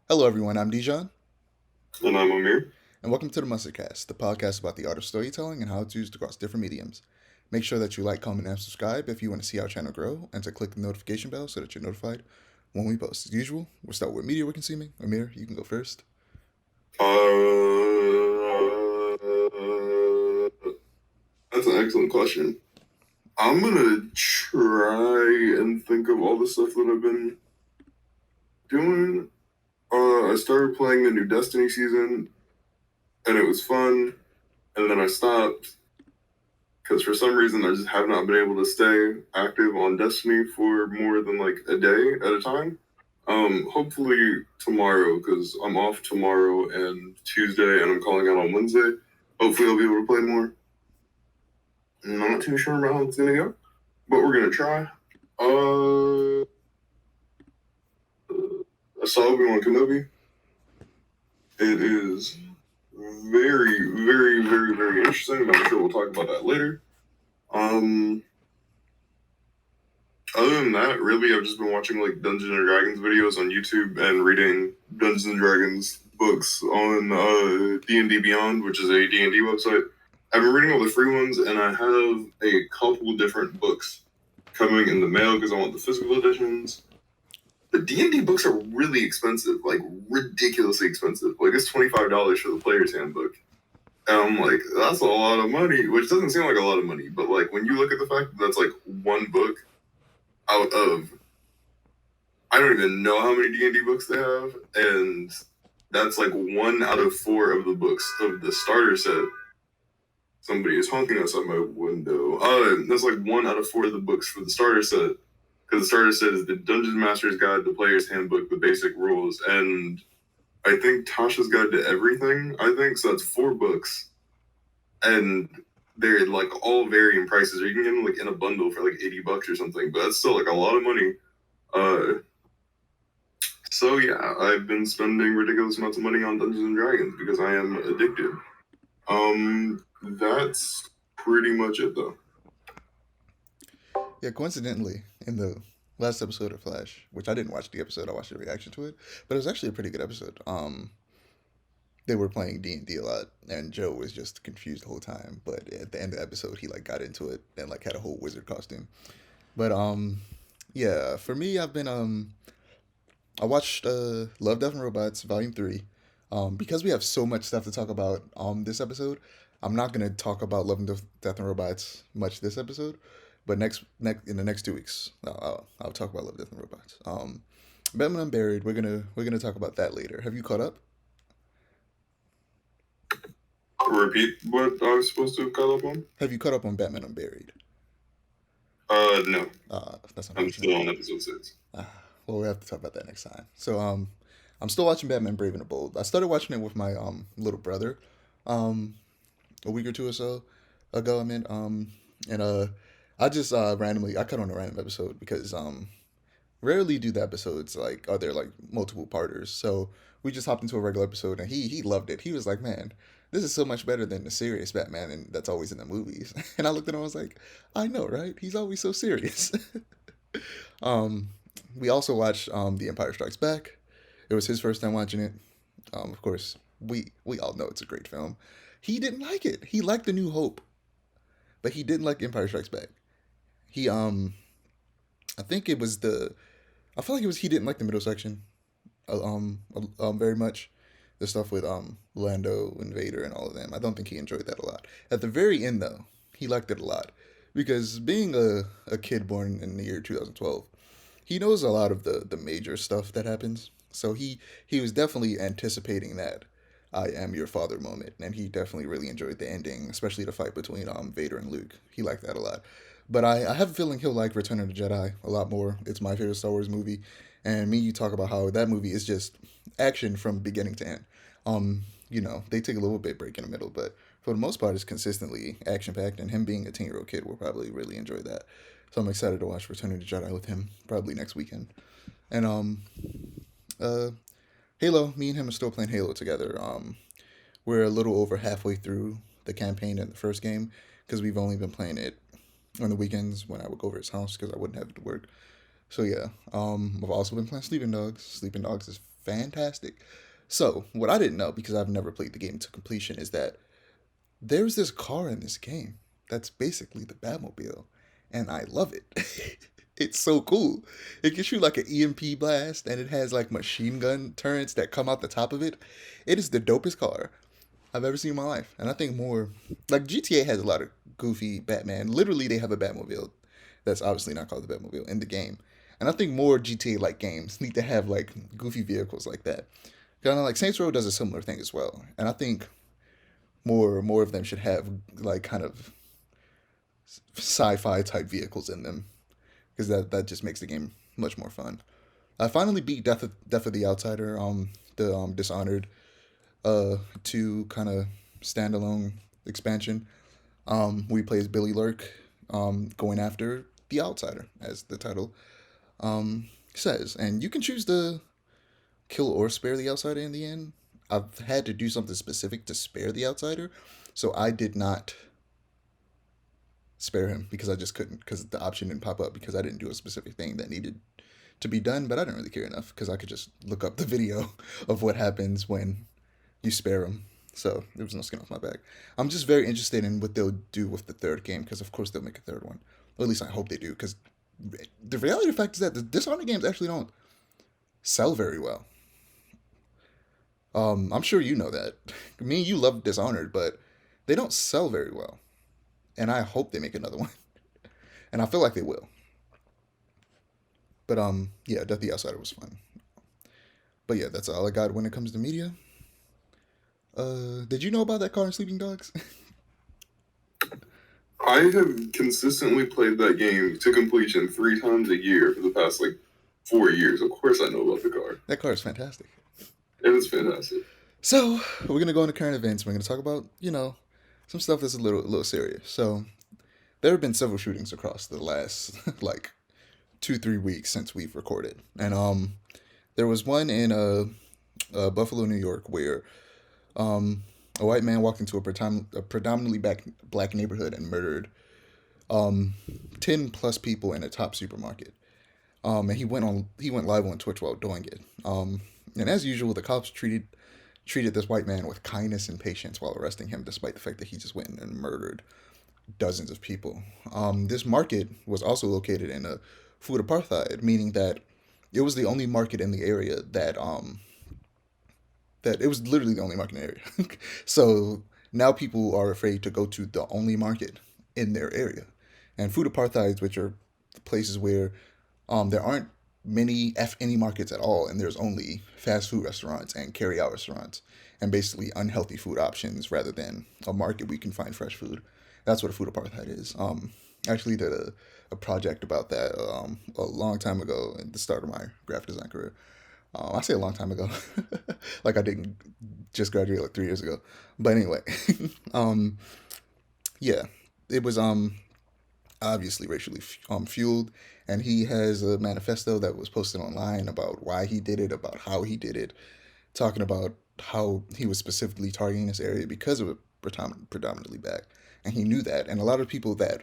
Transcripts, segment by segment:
Hello, everyone. I'm Dijon, And I'm Amir. and welcome to the Mustardcast, the podcast about the art of storytelling and how it's used across different mediums. Make sure that you like, comment, and subscribe if you want to see our channel grow, and to click the notification bell so that you're notified when we post. As usual, we'll start with media we're consuming. Amir, you can go first. That's an excellent question. I'm gonna try and think of all the stuff that I've been doing. I started playing the new Destiny season, and it was fun. And then I stopped because for some reason I just have not been able to stay active on Destiny for more than like a day at a time. Hopefully tomorrow because I'm off tomorrow and Tuesday, and I'm calling out on Wednesday. Hopefully I'll be able to play more. I'm not too sure about how it's gonna go, but we're gonna try. Uh, I saw Obi-Wan Kenobi. It is very, very, very, very interesting. I'm sure we'll talk about that later. Um, Other than that, really, I've just been watching like Dungeons and Dragons videos on YouTube and reading Dungeons and Dragons books on D&D Beyond, which is a D&D website. I've been reading all the free ones, and I have a couple different books coming in the mail because I want the physical editions. The D&D books are really expensive, like ridiculously expensive. Like it's $25 for the player's handbook. And I'm like, that's a lot of money, which doesn't seem like a lot of money, but like when you look at the fact that that's like one book out of I don't even know how many D&D books they have, and that's like one out of four of the books of the starter set. Somebody is honking outside my window. That's like one out of four of the books for the starter set. Because the starter set is the Dungeon Master's Guide, the Player's Handbook, the basic rules, and I think Tasha's Guide to Everything. I think so. That's four books, and they're like all varying prices. Or you can get them like in a bundle for like $80 or something, but that's still like a lot of money. Uh, so yeah, I've been spending ridiculous amounts of money on Dungeons and Dragons because I am addicted. That's pretty much it though. Yeah, coincidentally, in the last episode of Flash, which I didn't watch the episode, I watched the reaction to it, but it was actually a pretty good episode. They were playing D&D a lot, and Joe was just confused the whole time. But at the end of the episode, he like got into it and like had a whole wizard costume. But yeah, for me, I watched Love, Death and Robots Volume 3. Because we have so much stuff to talk about this episode, I'm not gonna talk about Love and Death and Robots much this episode. But next in the next 2 weeks, I'll talk about Love, Death and Robots. Batman Unburied, we're gonna talk about that later. Have you caught up? Repeat what I was supposed to have caught up on? Have you caught up on Batman Unburied? No. That's I'm unfortunate. still on episode 6. Well, we'll have to talk about that next time. So, I'm still watching Batman Brave and the Bold. I started watching it with my little brother, um, a week or two or so ago. And I just randomly I cut on a random episode because rarely do the episodes like are there like multiple parters. So we just hopped into a regular episode and he loved it. He was like, "Man, this is so much better than the serious Batman and that's always in the movies." And I looked at him, I was like, "I know, right? He's always so serious." um, we also watched The Empire Strikes Back. It was his first time watching it. Of course, we all know it's a great film. He didn't like it. He liked The New Hope, but he didn't like Empire Strikes Back. He I think it was the I feel like it was he didn't like the middle section very much. The stuff with Lando and Vader and all of them. I don't think he enjoyed that a lot. At the very end though, he liked it a lot because being a kid born in the year 2012, he knows a lot of the major stuff that happens. So he was definitely anticipating that I am your father moment, and he definitely really enjoyed the ending, especially the fight between Vader and Luke. He liked that a lot. But I have a feeling he'll like Return of the Jedi a lot more. It's my favorite Star Wars movie, and me you talk about how that movie is just action from beginning to end. They take a little bit break in the middle, but for the most part, it's consistently action packed. And him being a 10-year-old kid will probably really enjoy that. So I'm excited to watch Return of the Jedi with him probably next weekend. And uh, Halo, me and him are still playing Halo together. We're a little over halfway through the campaign in the first game because we've only been playing it on the weekends when I would go over his house because I wouldn't have to work. So yeah, I've also been playing Sleeping Dogs. Sleeping Dogs is fantastic. So, what I didn't know, because I've never played the game to completion, is that there's this car in this game that's basically the Batmobile, and I love it. It's so cool. It gives you like an EMP blast, and it has like machine gun turrets that come out the top of it. It is the dopest car I've ever seen in my life. And I think more like GTA has a lot of goofy Batman. Literally, they have a Batmobile that's obviously not called the Batmobile in the game. And I think more GTA like games need to have like goofy vehicles like that. Kind of like Saints Row does a similar thing as well. And I think more of them should have like kind of sci-fi type vehicles in them because that just makes the game much more fun. I finally beat Death of the Outsider, the Dishonored, 2 kind of standalone expansion. We play as Billy Lurk, going after the Outsider, as the title says, and you can choose to kill or spare the Outsider in the end. I've had to do something specific to spare the Outsider, so I did not spare him because I just couldn't because the option didn't pop up because I didn't do a specific thing that needed to be done, but I didn't really care enough because I could just look up the video of what happens when you spare him. So there was no skin off my back. I'm just very interested in what they'll do with the third game because of course they'll make a third one. Or at least I hope they do because the reality of the fact is that the Dishonored games actually don't sell very well. I'm sure you know that. Me and you love Dishonored, but they don't sell very well. And I hope they make another one. And I feel like they will. But yeah, Death the Outsider was fun. But yeah, that's all I got when it comes to media. Did you know about that car in Sleeping Dogs? I have consistently played that game to completion 3 times a year for the past like 4 years. Of course, I know about the car. That car is fantastic. It is fantastic. So we're gonna go into current events. We're gonna talk about some stuff that's a little serious. So there have been several shootings across the last like 2-3 weeks since we've recorded, and there was one in Buffalo, New York, where a white man walked into a predominantly black neighborhood and murdered 10 plus people in a top supermarket. And he went live on Twitch while doing it. And as usual, the cops treated this white man with kindness and patience while arresting him, despite the fact that he just went and murdered dozens of people. This market was also located in a food apartheid, meaning that it was the only market in the area that it was literally the only market in the area. So now people are afraid to go to the only market in their area. And food apartheids, which are places where there aren't any markets at all, and there's only fast food restaurants and carry out restaurants, and basically unhealthy food options rather than a market where you can find fresh food. That's what a food apartheid is. Actually did a project about that a long time ago at the start of my graphic design career. I say a long time ago, like I didn't just graduate like 3 years ago. But anyway, yeah, it was obviously racially fueled, and he has a manifesto that was posted online about why he did it, about how he did it, talking about how he was specifically targeting this area because it was predominantly black, and he knew that, and a lot of people that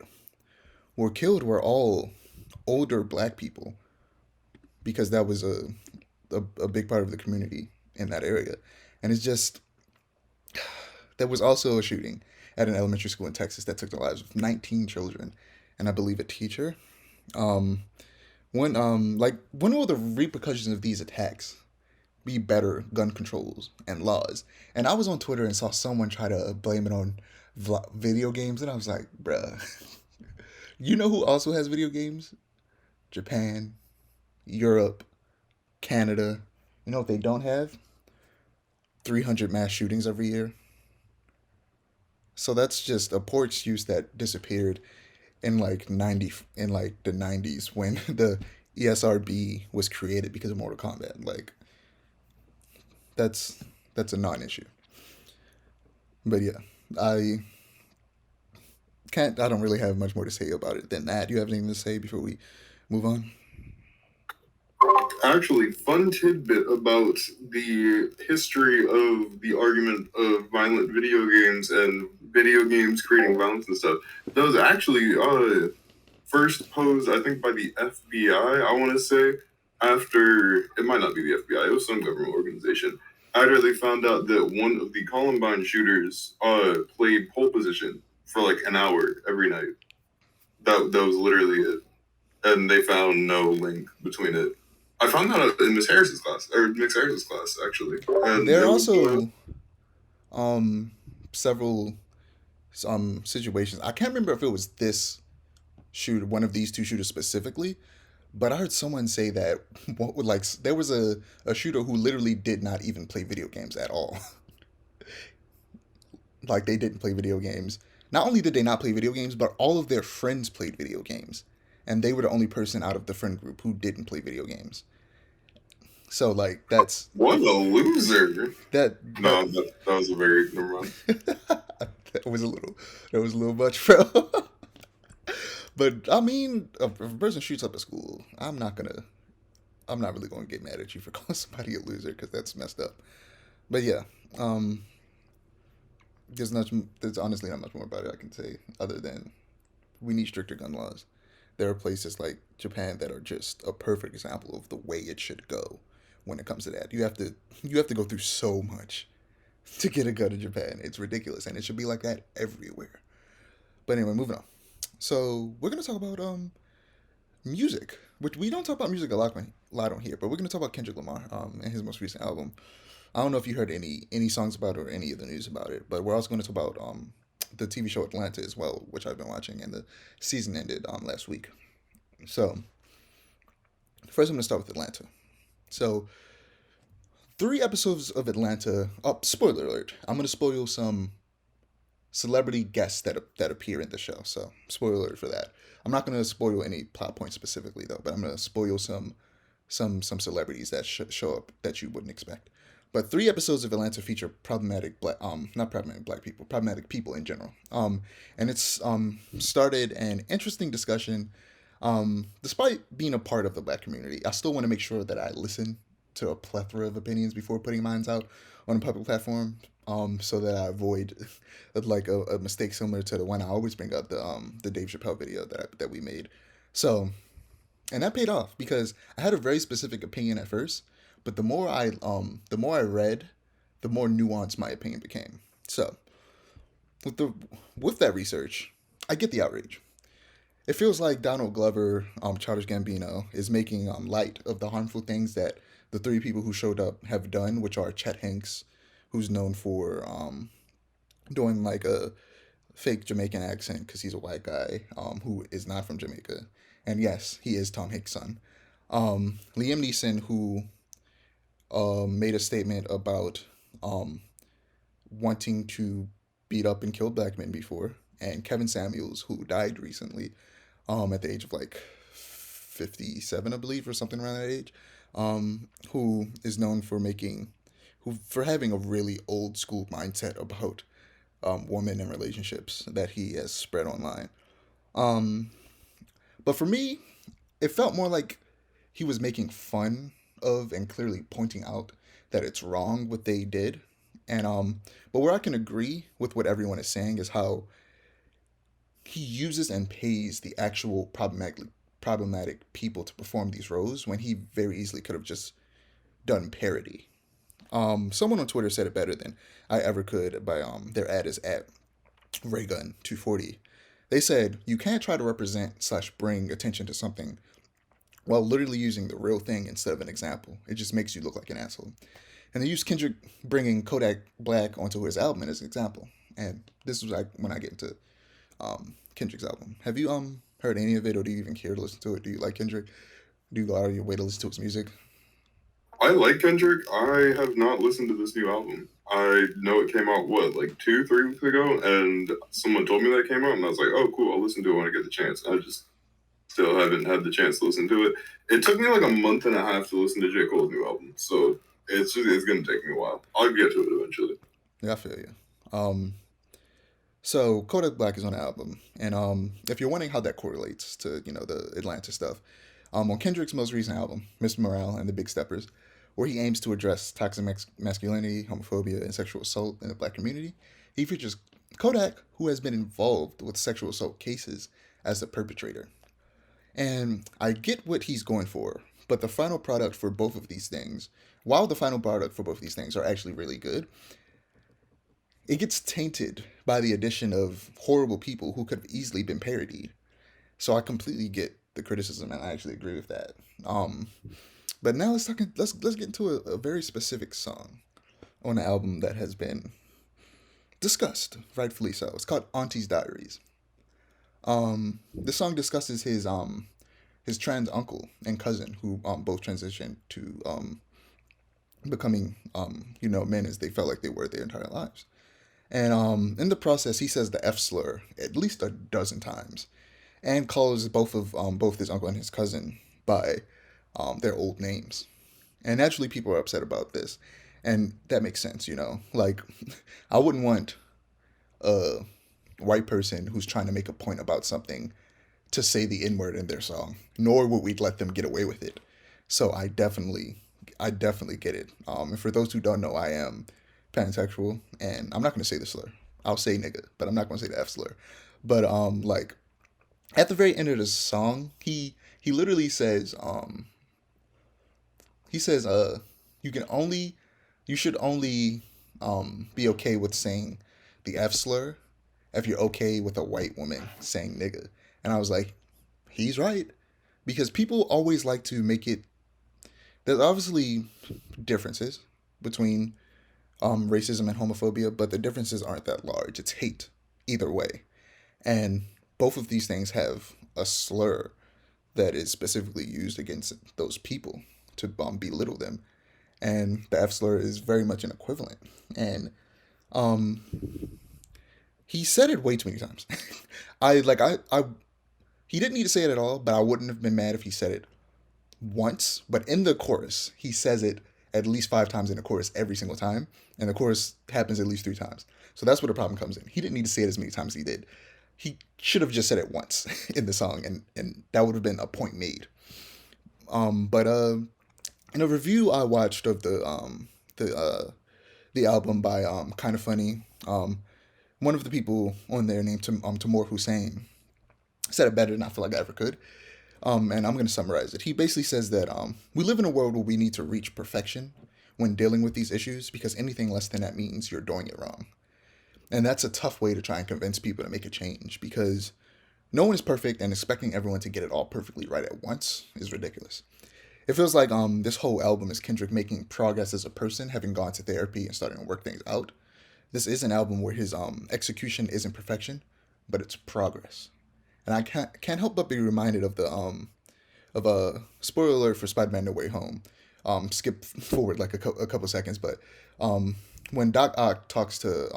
were killed were all older black people because that was a big part of the community in that area. And it's just, there was also a shooting at an elementary school in Texas that took the lives of 19 children and I believe a teacher. When will the repercussions of these attacks be better gun controls and laws? And I was on Twitter and saw someone try to blame it on video games, and I was like, bruh, you know who also has video games? Japan, Europe, Canada. You know what they don't have? 300 mass shootings every year. So that's just a poor excuse that disappeared in like the 90s when the ESRB was created because of Mortal Kombat. Like that's a non-issue. But yeah, I don't really have much more to say about it than that. Do you have anything to say before we move on? Actually, fun tidbit about the history of the argument of violent video games and video games creating violence and stuff. That was actually first posed, I think, by the FBI, I want to say, after, it might not be the FBI, it was some government organization. After they found out that one of the Columbine shooters played pole position for like an hour every night. That was literally it, and they found no link between it. I found that out in Miss Harris's class, or Miss Harris's class actually, and There it are was also um several situations. I can't remember if it was this shooter, one of these two shooters specifically, but I heard someone say that what would like there was a shooter who literally did not even play video games at all. Like they didn't play video games. Not only did they not play video games, but all of their friends played video games, and they were the only person out of the friend group who didn't play video games. So like that's what a loser. that that No, that was a very never mind. that was a little much, bro. But I mean, if a person shoots up a school, I'm not really gonna get mad at you for calling somebody a loser because that's messed up. But yeah, um, there's honestly not much more about it I can say other than we need stricter gun laws. There are places like Japan that are just a perfect example of the way it should go when it comes to that. You have to go through so much to get a gun in Japan. It's ridiculous, and it should be like that everywhere. But anyway, moving on. So we're gonna talk about music, which we don't talk about music a lot on here, but we're gonna talk about Kendrick Lamar and his most recent album. I don't know if you heard any songs about it or any of the news about it, but we're also gonna talk about the TV show Atlanta as well, which I've been watching, and the season ended last week. So first, I'm gonna start with Atlanta. So 3 episodes of Atlanta. Oh, spoiler alert! I'm gonna spoil some celebrity guests that appear in the show. So spoiler alert for that. I'm not gonna spoil any plot points specifically though, but I'm gonna spoil some celebrities that show up that you wouldn't expect. But 3 episodes of Atlanta feature problematic black not problematic black people, problematic people in general. And it's started an interesting discussion. Despite being a part of the black community, I still want to make sure that I listen to a plethora of opinions before putting mine out on a public platform. So that I avoid like a mistake similar to the one I always bring up, the Dave Chappelle video that we made. So and that paid off because I had a very specific opinion at first, but the more I read, the more nuanced my opinion became. So with the with that research, I get the outrage. It feels like Donald Glover, Childish Gambino, is making light of the harmful things that the 3 people who showed up have done, which are Chet Hanks, who's known for doing like a fake Jamaican accent because he's a white guy who is not from Jamaica, and yes, he is Tom Hanks' son. Liam Neeson, who made a statement about um, wanting to beat up and kill black men before, and Kevin Samuels, who died recently at the age of like 57, I believe, or something around that age, who is known for having a really old school mindset about women and relationships that he has spread online. Um, but for me, it felt more like he was making fun of and clearly pointing out that it's wrong what they did. And but where I can agree with what everyone is saying is how he uses and pays the actual problematic people to perform these roles when he very easily could have just done parody. Someone on Twitter said it better than I ever could by their ad is at Raygun240. They said you can't try to represent slash bring attention to something while literally using the real thing instead of an example. It just makes you look like an asshole. And they used Kendrick bringing Kodak Black onto his album as an example. And this was like when I get into Kendrick's album. Have you heard any of it, or do you even care to listen to it? Do you like Kendrick? Do you go out of your way to listen to his music? I like Kendrick. I have not listened to this new album. I know it came out, what, like 2, 3 weeks ago, and someone told me that it came out, and I was like, oh, cool, I'll listen to it when I get the chance. I just still haven't had the chance to listen to it. It took me like a month and a half to listen to J. Cole's new album, so it's going to take me a while. I'll get to it eventually. Yeah, I feel you. So Kodak Black is on the album, and if you're wondering how that correlates to the Atlanta stuff, on Kendrick's most recent album, Mr. Morale and the Big Steppers, where he aims to address toxic masculinity, homophobia, and sexual assault in the black community, he features Kodak, who has been involved with sexual assault cases, as the perpetrator. And I get what he's going for But the final product for both of these things, while the final product for both of these things are actually really good, it gets tainted by the addition of horrible people who could have easily been parodied. So I completely get the criticism, and I actually agree with that. Um, but now let's get into a very specific song on the album that has been discussed, rightfully so. It's called Auntie's Diaries. This song discusses his trans uncle and cousin who both transitioned to becoming men as they felt like they were their entire lives. And in the process, he says the F slur at least a dozen times, and calls both his uncle and his cousin by their old names. And naturally, people are upset about this, and that makes sense. Like I wouldn't want a white person who's trying to make a point about something to say the N word in their song, nor would we let them get away with it. So I definitely get it. And for those who don't know, I am pansexual, and I'm not gonna say the slur. I'll say nigga, but I'm not gonna say the F slur. But like at the very end of the song, he literally says you can only you should only be okay with saying the F slur if you're okay with a white woman saying nigga. And I was like, he's right. Because people always like to make it, there's obviously differences between racism and homophobia, but the differences aren't that large. It's hate either way. And both of these things have a slur that is specifically used against those people to belittle them. And the F slur is very much an equivalent. And um, he said it way too many times. I he didn't need to say it at all, but I wouldn't have been mad if he said it once. But in the chorus, he says it at least 5 times in the chorus every single time, and the chorus happens at least 3 times. So that's where the problem comes in. He didn't need to say it as many times as he did. He should have just said it once in the song, and that would have been a point made. But in a review I watched of the album by Kind of Funny, one of the people on there named Tamor Hussein said it better than I feel like I ever could. And I'm going to summarize it. He basically says that we live in a world where we need to reach perfection when dealing with these issues because anything less than that means you're doing it wrong. And that's a tough way to try and convince people to make a change because no one is perfect, and expecting everyone to get it all perfectly right at once is ridiculous. It feels like this whole album is Kendrick making progress as a person, having gone to therapy and starting to work things out. This is an album where his execution isn't perfection, but it's progress. And I can't help but be reminded of a spoiler alert for Spider-Man: No Way Home. Skip forward like a couple seconds, but when Doc Ock talks to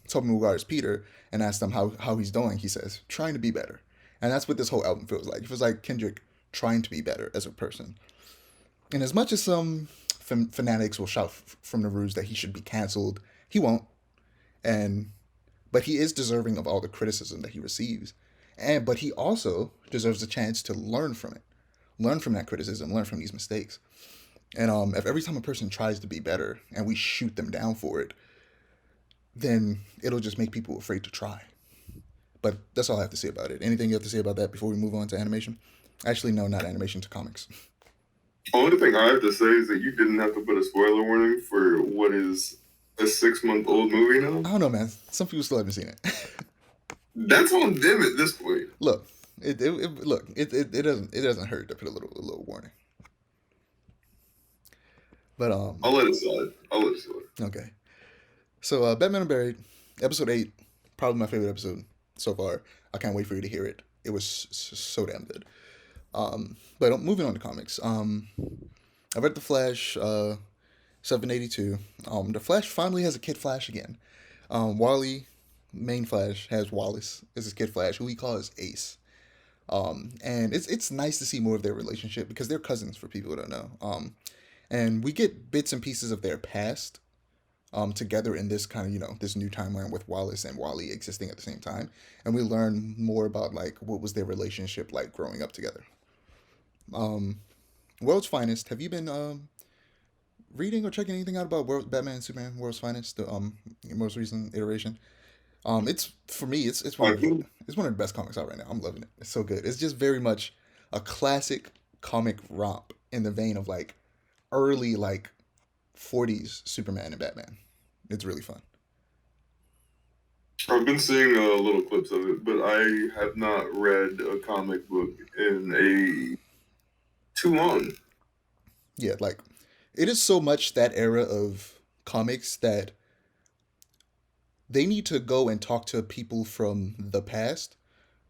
Tobey Maguire's Peter and asks him how he's doing, he says trying to be better, and that's what this whole album feels like. It feels like Kendrick trying to be better as a person. And as much as some fanatics will shout from the roofs that he should be canceled, he won't. And but he is deserving of all the criticism that he receives, but he also deserves a chance to learn from it, learn from that criticism, learn from these mistakes. And if every time a person tries to be better and we shoot them down for it, then it'll just make people afraid to try. But that's all I have to say about it. Anything you have to say about that before we move on to animation? Actually, no, not animation, to comics. Only thing I have to say is that you didn't have to put a spoiler warning for what is a 6-month-old movie now. I don't know, man. Some people still haven't seen it. That's on them at this point. Look, it doesn't hurt to put a little warning. But I'll let it slide. okay. So Batman Unburied, episode 8, probably my favorite episode so far. I can't wait for you to hear it. It was so damn good. But moving on to comics. I read The Flash 782. The Flash finally has a Kid Flash again. Wally, main Flash, has Wallace as his Kid Flash, who he calls Ace. And it's nice to see more of their relationship because they're cousins for people who don't know. And we get bits and pieces of their past together in this kind of, this new timeline with Wallace and Wally existing at the same time. And we learn more about, like, what was their relationship like growing up together. World's Finest. Have you been reading or checking anything out about Batman and Superman World's Finest, the most recent iteration? It's for me, it's one of the best comics out right now. I'm loving it. It's so good. It's just very much a classic comic romp in the vein of like early like 40s Superman and Batman. It's really fun. I've been seeing little clips of it, but I have not read a comic book in a too long. Yeah, like it is so much that era of comics that they need to go and talk to people from the past.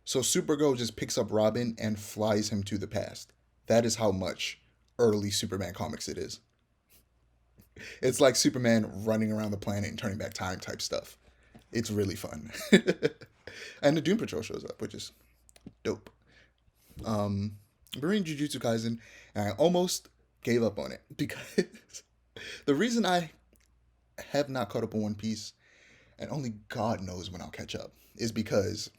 So Supergirl just picks up Robin and flies him to the past. That is how much early Superman comics it is. It's like Superman running around the planet and turning back time type stuff. It's really fun. And the Doom Patrol shows up, which is dope. We're reading Jujutsu Kaisen, and I almost gave up on it because the reason I have not caught up on One Piece, and only God knows when I'll catch up, is because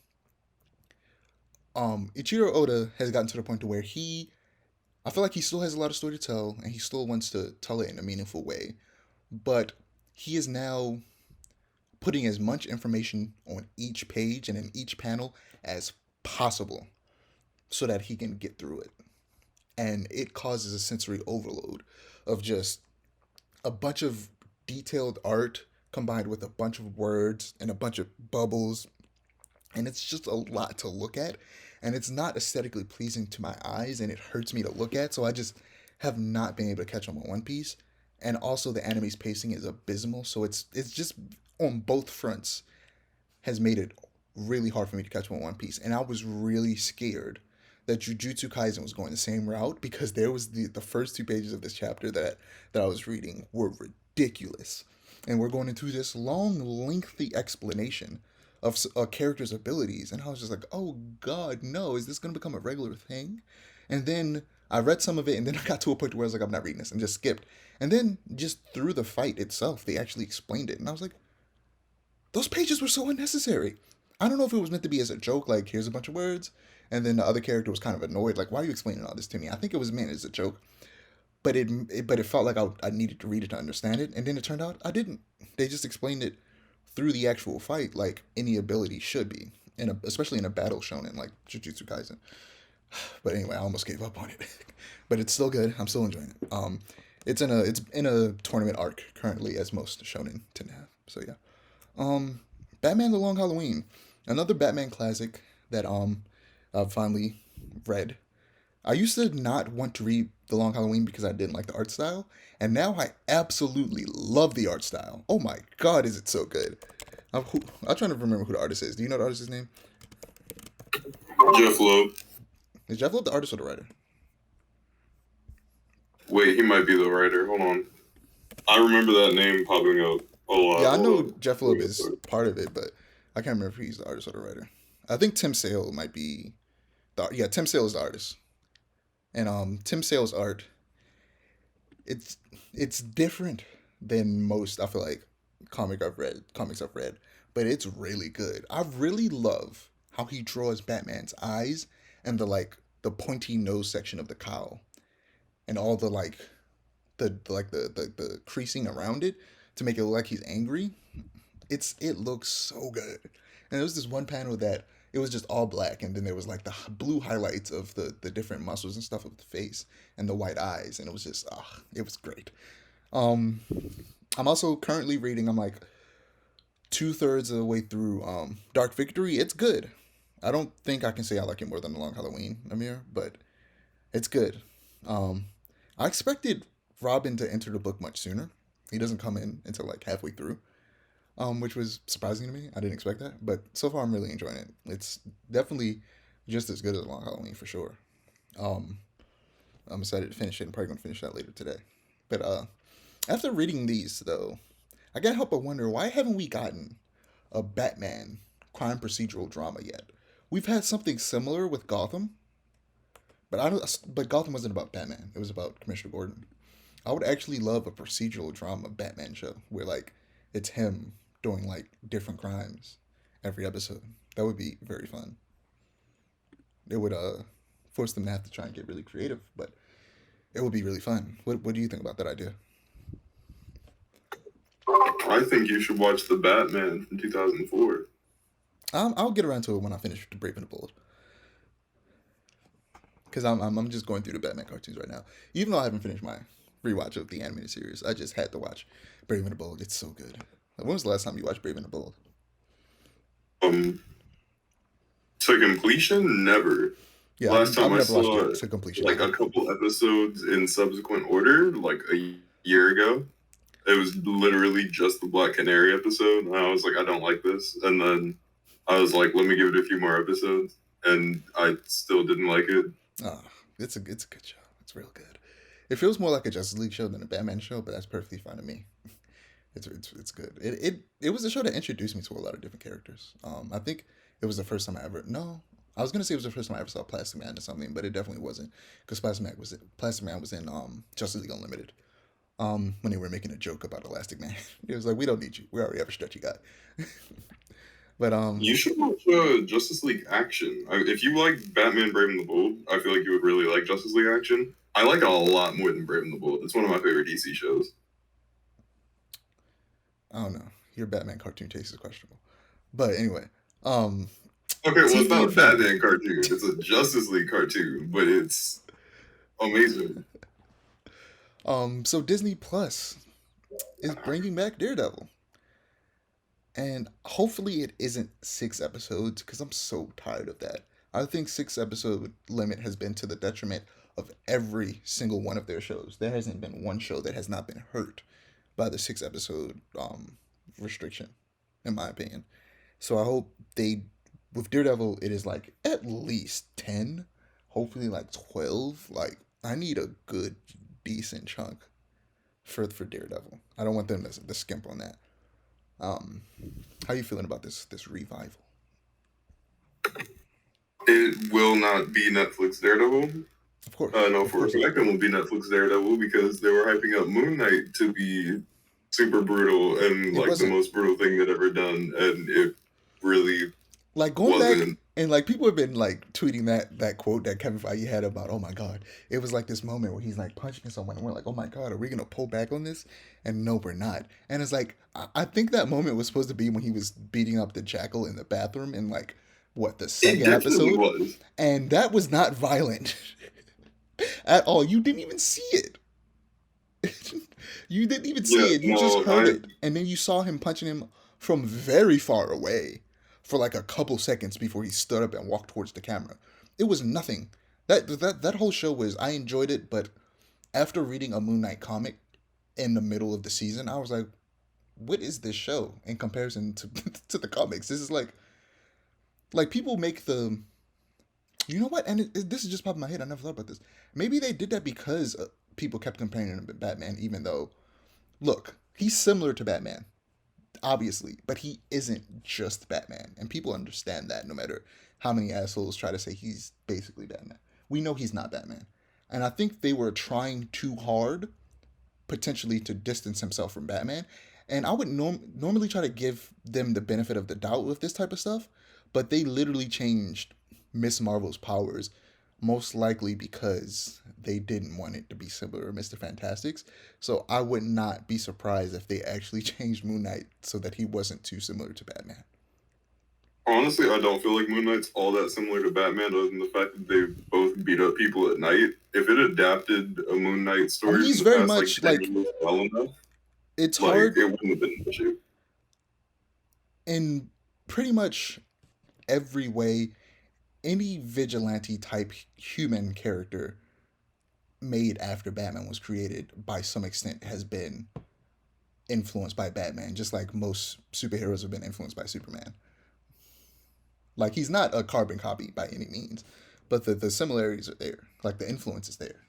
Ichiro Oda has gotten to the point to where I feel like he still has a lot of story to tell, and he still wants to tell it in a meaningful way, but he is now putting as much information on each page and in each panel as possible so that he can get through it. And it causes a sensory overload of just a bunch of detailed art combined with a bunch of words and a bunch of bubbles. And it's just a lot to look at. And it's not aesthetically pleasing to my eyes, and it hurts me to look at. So I just have not been able to catch up on One Piece. And also the anime's pacing is abysmal. So it's just on both fronts has made it really hard for me to catch up on One Piece. And I was really scared that Jujutsu Kaisen was going the same route because there was the first 2 pages of this chapter that I was reading were ridiculous. And we're going into this long, lengthy explanation of a character's abilities. And I was just like, oh God, no, is this going to become a regular thing? And then I read some of it, and then I got to a point where I was like, I'm not reading this, and just skipped. And then just through the fight itself, they actually explained it. And I was like, those pages were so unnecessary. I don't know if it was meant to be as a joke, like, here's a bunch of words. And then the other character was kind of annoyed, like, why are you explaining all this to me? I think it was meant as a joke. But it felt like I needed to read it to understand it. And then it turned out I didn't. They just explained it through the actual fight like any ability should be, especially in a battle shonen like Jujutsu Kaisen. But anyway, I almost gave up on it. But it's still good. I'm still enjoying it. It's in a tournament arc currently, as most shonen tend to have. So yeah. Batman: The Long Halloween, another Batman classic that I've finally read. I used to not want to read The Long Halloween because I didn't like the art style, and now I absolutely love the art style. Oh my God, is it so good? I'm trying to remember who the artist is. Do you know the artist's name? Jeff Loeb. Is Jeff Loeb the artist or the writer? Wait, he might be the writer. Hold on. I remember that name popping up a lot. Yeah, I know Jeff Loeb is part of it, but I can't remember if he's the artist or the writer. I think Tim Sale might be Tim Sale is the artist. And Tim Sale's art, it's different than most, I feel like, comics I've read, but it's really good. I really love how he draws Batman's eyes and the pointy nose section of the cowl and all the the creasing around it to make it look like he's angry. It looks so good. And there was this one panel that it was just all black, and then there was like the blue highlights of the different muscles and stuff of the face and the white eyes, and it was just it was great. I'm also currently reading. I'm like 2/3 of the way through Dark Victory. It's good. I don't think I can say I like it more than The Long Halloween, Amir, but it's good. I expected Robin to enter the book much sooner. He doesn't come in until like halfway through. Which was surprising to me. I didn't expect that, but so far I'm really enjoying it. It's definitely just as good as Long Halloween for sure. I'm excited to finish it. I'm probably gonna finish that later today. But after reading these though, I can't help but wonder why haven't we gotten a Batman crime procedural drama yet? We've had something similar with Gotham, but But Gotham wasn't about Batman. It was about Commissioner Gordon. I would actually love a procedural drama Batman show where like it's him doing like different crimes every episode. That would be very fun. It would force them to have to try and get really creative, but it would be really fun. What do you think about that idea? I think you should watch The Batman from 2004. I'll get around to it when I finish The Brave and the Bold. because I'm just going through the Batman cartoons right now. Even though I haven't finished my rewatch of the animated series, I just had to watch Brave and the Bold. It's so good. Like, when was the last time you watched Brave and the Bold? Um, to completion, never. Yeah, Last I've time I never watched saw it to completion like either. a couple episodes in subsequent order, like a year ago. It was literally just the Black Canary episode, and I was like, I don't like this. And then I was like, let me give it a few more episodes, and I still didn't like it. Oh, it's a good show. It's real good. It feels more like a Justice League show than a Batman show, but that's perfectly fine to me. It's good. It was a show that introduced me to a lot of different characters. I think it was the first time I ever no. I was gonna say it was the first time I ever saw Plastic Man or something, but it definitely wasn't because Plastic Man was in Justice League Unlimited. When they were making a joke about Elastic Man, it was like we don't need you. We already have a stretchy guy. But You should watch Justice League Action. If you like Batman Brave and the Bold, I feel like you would really like Justice League Action. I like it a lot more than Brave and the Bold. It's one of my favorite DC shows. I don't know. Your Batman cartoon taste is questionable. But anyway, um, Okay, well, it's TV not a and film. Batman cartoon. It's a Justice League cartoon, but it's amazing. So Disney Plus is bringing back Daredevil. And hopefully it isn't 6 episodes because I'm so tired of that. I think 6 episode limit has been to the detriment of every single one of their shows. There hasn't been one show that has not been hurt by the 6 episode restriction, in my opinion. So I hope they, with Daredevil, it is like at least 10, hopefully like 12. Like I need a good, decent chunk for Daredevil. I don't want them to skimp on that. Um, how you feeling about this revival? It will not be Netflix Daredevil. Of course, No, of for a course not. fact it will be Netflix Daredevil because they were hyping up Moon Knight to be super brutal and It like the wasn't. most brutal thing they'd ever done, and it really Like going back wasn't. and like people have been like tweeting that quote that Kevin Feige had about, oh my god, it was like this moment where he's like punching someone and we're like, oh my god, are we gonna pull back on this? And no, we're not. And it's like I think that moment was supposed to be when he was beating up the jackal in the bathroom in like what the It second definitely episode, was. and that was not violent at all. You didn't even see it. You didn't even Yeah, see it. You just no, heard it, and then you saw him punching him from very far away for like a couple seconds before he stood up and walked towards the camera. It was nothing. That whole show was I enjoyed it, but after reading a Moon Knight comic in the middle of the season, I was like, what is this show in comparison to to the comics? This is like people make the you know what? And this is just popping in my head. I never thought about this. Maybe they did that because people kept comparing him to Batman, even though look, he's similar to Batman, obviously, but he isn't just Batman. And people understand that no matter how many assholes try to say he's basically Batman. We know he's not Batman. And I think they were trying too hard, potentially, to distance himself from Batman. And I would normally try to give them the benefit of the doubt with this type of stuff, but they literally changed Miss Marvel's powers, most likely because they didn't want it to be similar to Mr. Fantastic's. So I would not be surprised if they actually changed Moon Knight so that he wasn't too similar to Batman. Honestly, I don't feel like Moon Knight's all that similar to Batman, other than the fact that they both beat up people at night. If it adapted a Moon Knight I mean, story from he's the very past like much 10 like years well enough, it's like hard it wouldn't have been an issue. in pretty much every way. Any vigilante type human character made after Batman was created by some extent has been influenced by Batman, just like most superheroes have been influenced by Superman. Like he's not a carbon copy by any means, but the similarities are there. Like the influence is there.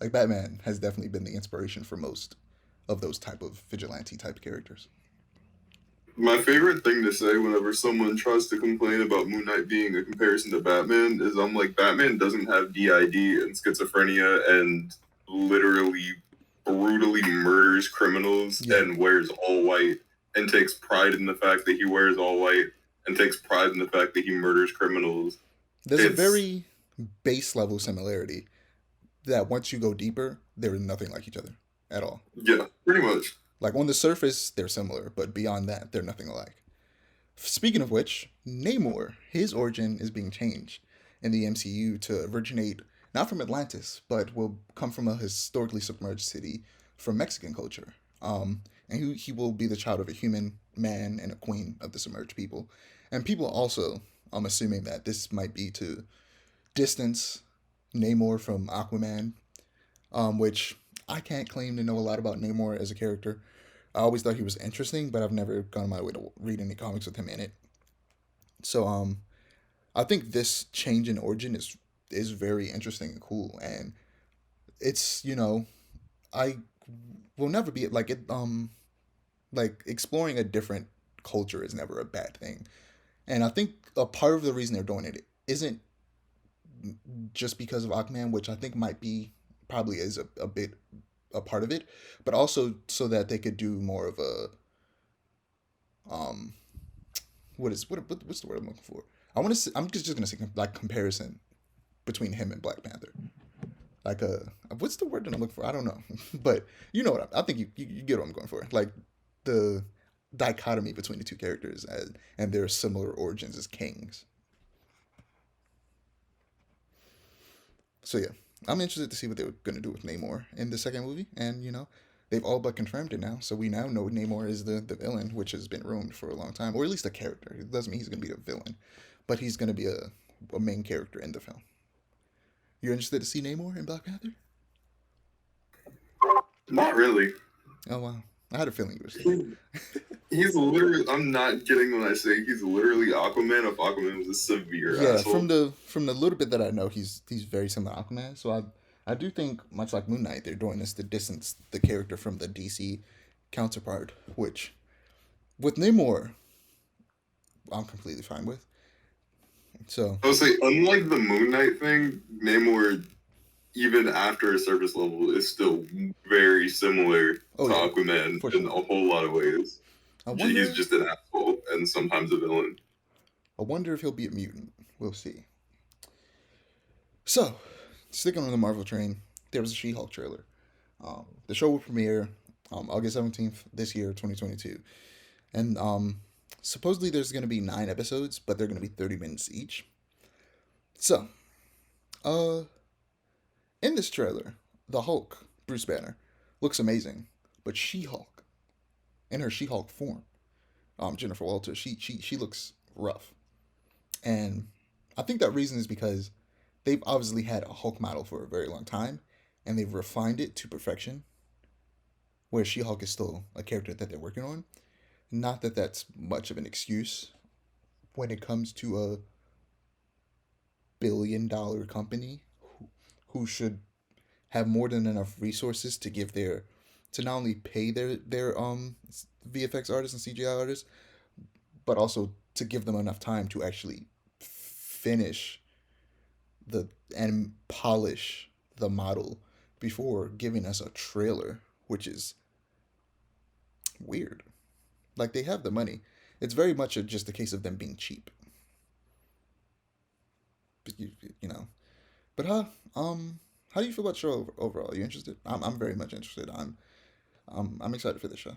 Like Batman has definitely been the inspiration for most of those type of vigilante type characters. My favorite thing to say whenever someone tries to complain about Moon Knight being a comparison to Batman is I'm like, Batman doesn't have DID and schizophrenia and literally brutally murders criminals Yeah, and wears all white and takes pride in the fact that he wears all white and takes pride in the fact that he murders criminals. there's a It's, very base level similarity that once you go deeper, they're nothing like each other at all. yeah, pretty much. Like on the surface, they're similar, but beyond that, they're nothing alike. Speaking of which, Namor, his origin is being changed in the MCU to originate not from Atlantis, but will come from a historically submerged city from Mexican culture. And he will be the child of a human man and a queen of the submerged people. And people also, I'm assuming that this might be to distance Namor from Aquaman, which I can't claim to know a lot about Namor as a character. I always thought he was interesting, but I've never gone my way to read any comics with him in it. So I think this change in origin is very interesting and cool, and it's I will never be like it like exploring a different culture is never a bad thing, and I think a part of the reason they're doing it isn't just because of Aquaman, which I think might be probably is a bit a part of it, but also so that they could do more of a um what's the word I'm looking for? I'm just gonna say like comparison between him and Black Panther. Like what's the word that I'm looking for? I don't know, but you know what I think you get what I'm going for. Like the dichotomy between the two characters and their similar origins as kings. So yeah, I'm interested to see what they're gonna do with Namor in the second movie, and they've all but confirmed it now. So we now know Namor is the villain, which has been rumored for a long time, or at least a character. It doesn't mean he's gonna be a villain, but he's gonna be a main character in the film. You're interested to see Namor in Black Panther? Not really. Oh wow, I had a feeling you would say He, he's literally. I'm not kidding when I say he's literally Aquaman. If Aquaman was a that. severe Yeah, asshole. from the little bit that I know, he's very similar to Aquaman. So I do think much like Moon Knight, they're doing this to distance the character from the DC counterpart, which with Namor, I'm completely fine with. So, I would say, unlike the Moon Knight thing, Namor, even after a surface level, is still very similar to oh yeah, Aquaman for in sure. a whole lot of ways. I He's wonder, just an asshole and sometimes a villain. I wonder if he'll be a mutant. We'll see. So, sticking on the Marvel train, there was a She-Hulk trailer. The show will premiere August 17th this year, 2022, and supposedly there's going to be 9 episodes, but they're going to be 30 minutes each. So, uh, in this trailer, the Hulk, Bruce Banner, looks amazing, but She-Hulk, in her She-Hulk form, Jennifer Walters, she looks rough. And I think that reason is because they've obviously had a Hulk model for a very long time, and they've refined it to perfection. Where She Hulk is still a character that they're working on. Not that that's much of an excuse when it comes to a billion-dollar company who should have more than enough resources to give their to not only pay their VFX artists and CGI artists, but also to give them enough time to actually finish the and polish the model before giving us a trailer, which is weird. Like they have the money. It's very much just a case of them being cheap. But you know. But how do you feel about the show overall? Are you interested? I'm very much interested. I'm excited for this show.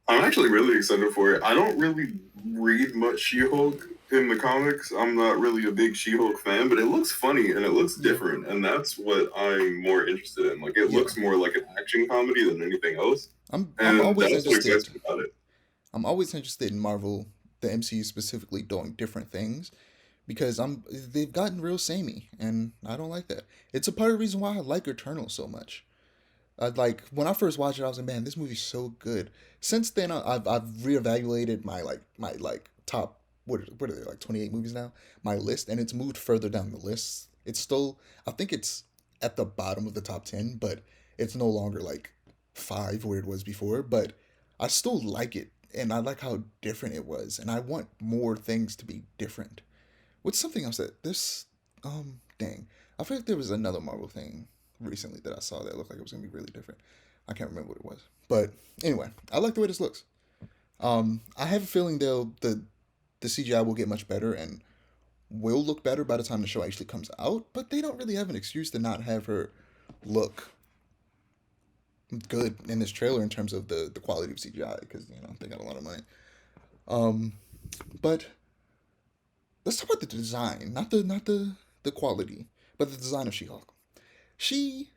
I'm actually really excited for it. I don't really read much She-Hulk in the comics. I'm not really a big She-Hulk fan, but it looks funny and it looks Yeah, different, and that's what I'm more interested in. Like, it yeah. looks more like an action comedy than anything else, I'm and always that's what interested. excites me about it. I'm always interested in Marvel, the MCU specifically, doing different things because they've gotten real samey, and I don't like that. It's a part of the reason why I like Eternal so much. Like when I first watched it, I was like, man, this movie's so good. Since then, I've reevaluated my top what are they like 28 movies now? My list, and it's moved further down the list. It's still I think it's at the bottom of the top 10, but it's no longer like five where it was before. But I still like it, and I like how different it was, and I want more things to be different. What's something else that this dang. I feel like there was another Marvel thing recently that I saw that looked like it was gonna be really different. I can't remember what it was. But anyway, I like the way this looks. I have a feeling the CGI will get much better and will look better by the time the show actually comes out, but they don't really have an excuse to not have her look good in this trailer in terms of the quality of CGI because they got a lot of money. Um, but let's talk about the design, not the quality. But the design of She-Hulk, she,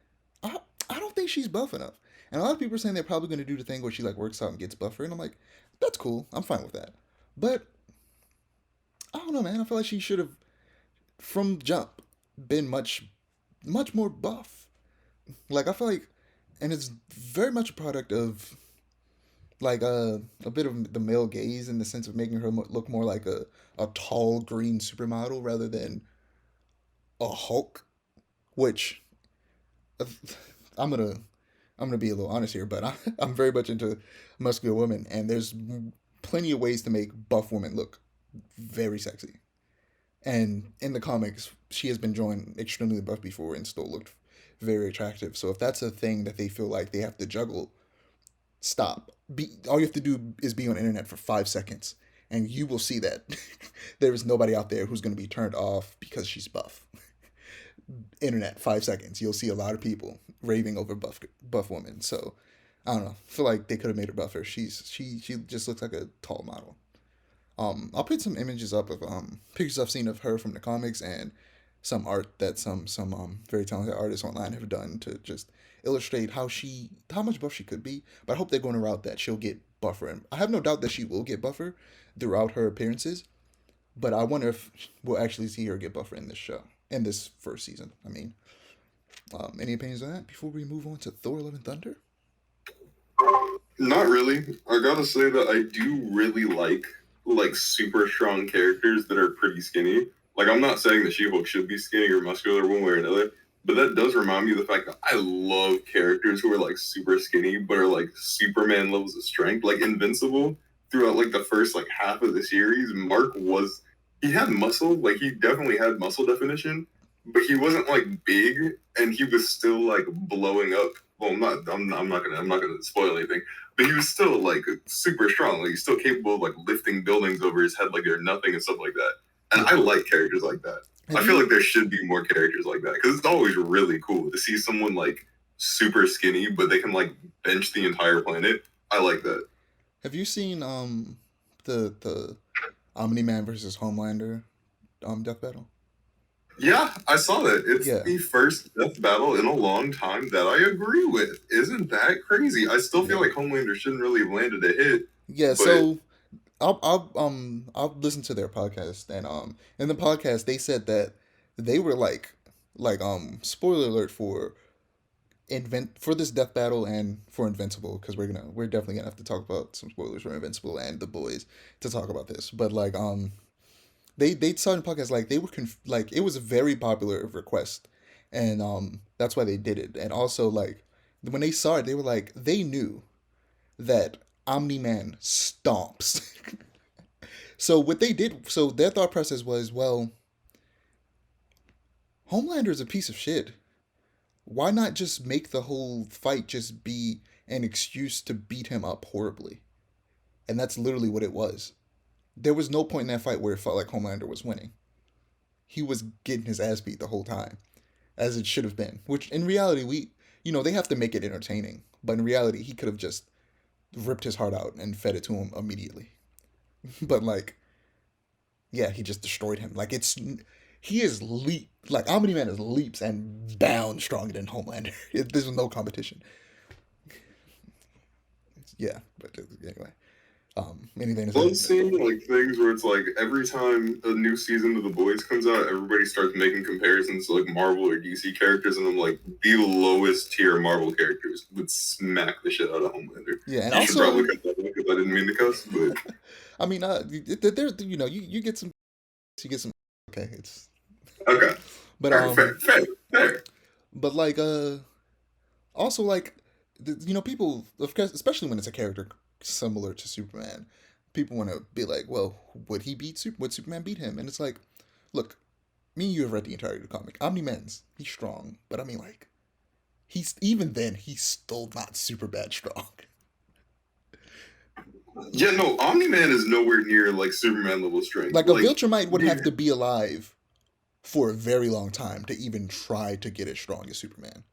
I, I don't think she's buff enough. And a lot of people are saying they're probably going to do the thing where she like works out and gets buffer, and I'm like, that's cool. I'm fine with that. But I don't know, man. I feel like she should have from jump been much more buff. Like I feel like, and it's very much a product of like a bit of the male gaze in the sense of making her look more like a tall green supermodel rather than a Hulk, which uh, I'm gonna I'm gonna be a little honest here, but I'm very much into muscular women, and there's plenty of ways to make buff women look very sexy. And in the comics, she has been drawn extremely buff before and still looked very attractive. So if that's a thing that they feel like they have to juggle, stop. All you have to do is be on the internet for 5 seconds, and you will see that there is nobody out there who's going to be turned off because she's buff. Internet, 5 seconds, you'll see a lot of people raving over buff women. So I don't know. I feel like they could have made her buffer. She just looks like a tall model. I'll put some images up of pictures I've seen of her from the comics and some art that some very talented artists online have done to just illustrate how much buff she could be. But I hope they're going a route that she'll get buffer, and I have no doubt that she will get buffer throughout her appearances. But I wonder if we'll actually see her get buffer in this show in this first season. I mean, any opinions on that before we move on to Thor: Love and Thunder? Not really. I gotta say that I do really like super strong characters that are pretty skinny. Like I'm not saying that She-Hulk should be skinny or muscular one way or another, but that does remind me of the fact that I love characters who are like super skinny but are like Superman levels of strength, like Invincible. Throughout like the first like half of the series, Mark was he had muscle, like he definitely had muscle definition, but he wasn't like big, and he was still like blowing up. Well, I'm not gonna spoil anything, but he was still like super strong. Like he's still capable of like lifting buildings over his head like they're nothing and stuff like that. And I like characters like that. I feel like there should be more characters like that because it's always really cool to see someone like super skinny, but they can like bench the entire planet. I like that. Have you seen the Omni-Man versus Homelander death battle? Yeah, I saw that. It's Yeah, the first death battle in a long time that I agree with. Isn't that crazy? I still feel yeah, like Homelander shouldn't really have landed a hit, yeah. but So I'll listen to their podcast, and in the podcast they said that they were spoiler alert for this death battle and for Invincible, because we're definitely gonna have to talk about some spoilers for Invincible and the boys to talk about this. But they saw in the podcast like they were like it was a very popular request, and that's why they did it. And also like when they saw it, they were like they knew that Omni Man stomps. So what they did, so their thought process was, well, Homelander is a piece of shit. Why not just make the whole fight just be an excuse to beat him up horribly? And that's literally what it was. There was no point in that fight where it felt like Homelander was winning. He was getting his ass beat the whole time, as it should have been. Which in reality, they have to make it entertaining. But in reality, he could have just ripped his heart out and fed it to him immediately. But like, yeah, he just destroyed him. Like he is like Omni Man is leaps and bounds stronger than Homelander. There's no competition. Yeah, but anyway, anything to love say? seeing like things where it's like every time a new season of The Boys comes out, everybody starts making comparisons to like Marvel or DC characters, and I'm like, the lowest tier Marvel characters would smack the shit out of Homelander. Yeah, and You should also, probably cut that because I didn't mean to cuss, but I mean, there, you get some, you get some. Okay, it's okay, but all right, fair. but like also like people, of course, especially when it's a character similar to Superman, people want to be like, well, would Superman beat him? And it's like, look, me and you have read the entire comic. Omni-Man's he's strong, but I mean like he's still not super bad strong. Yeah, no, Omni Man is nowhere near like Superman level strength. Like a Like, Viltrumite would have yeah, to be alive for a very long time to even try to get as strong as Superman.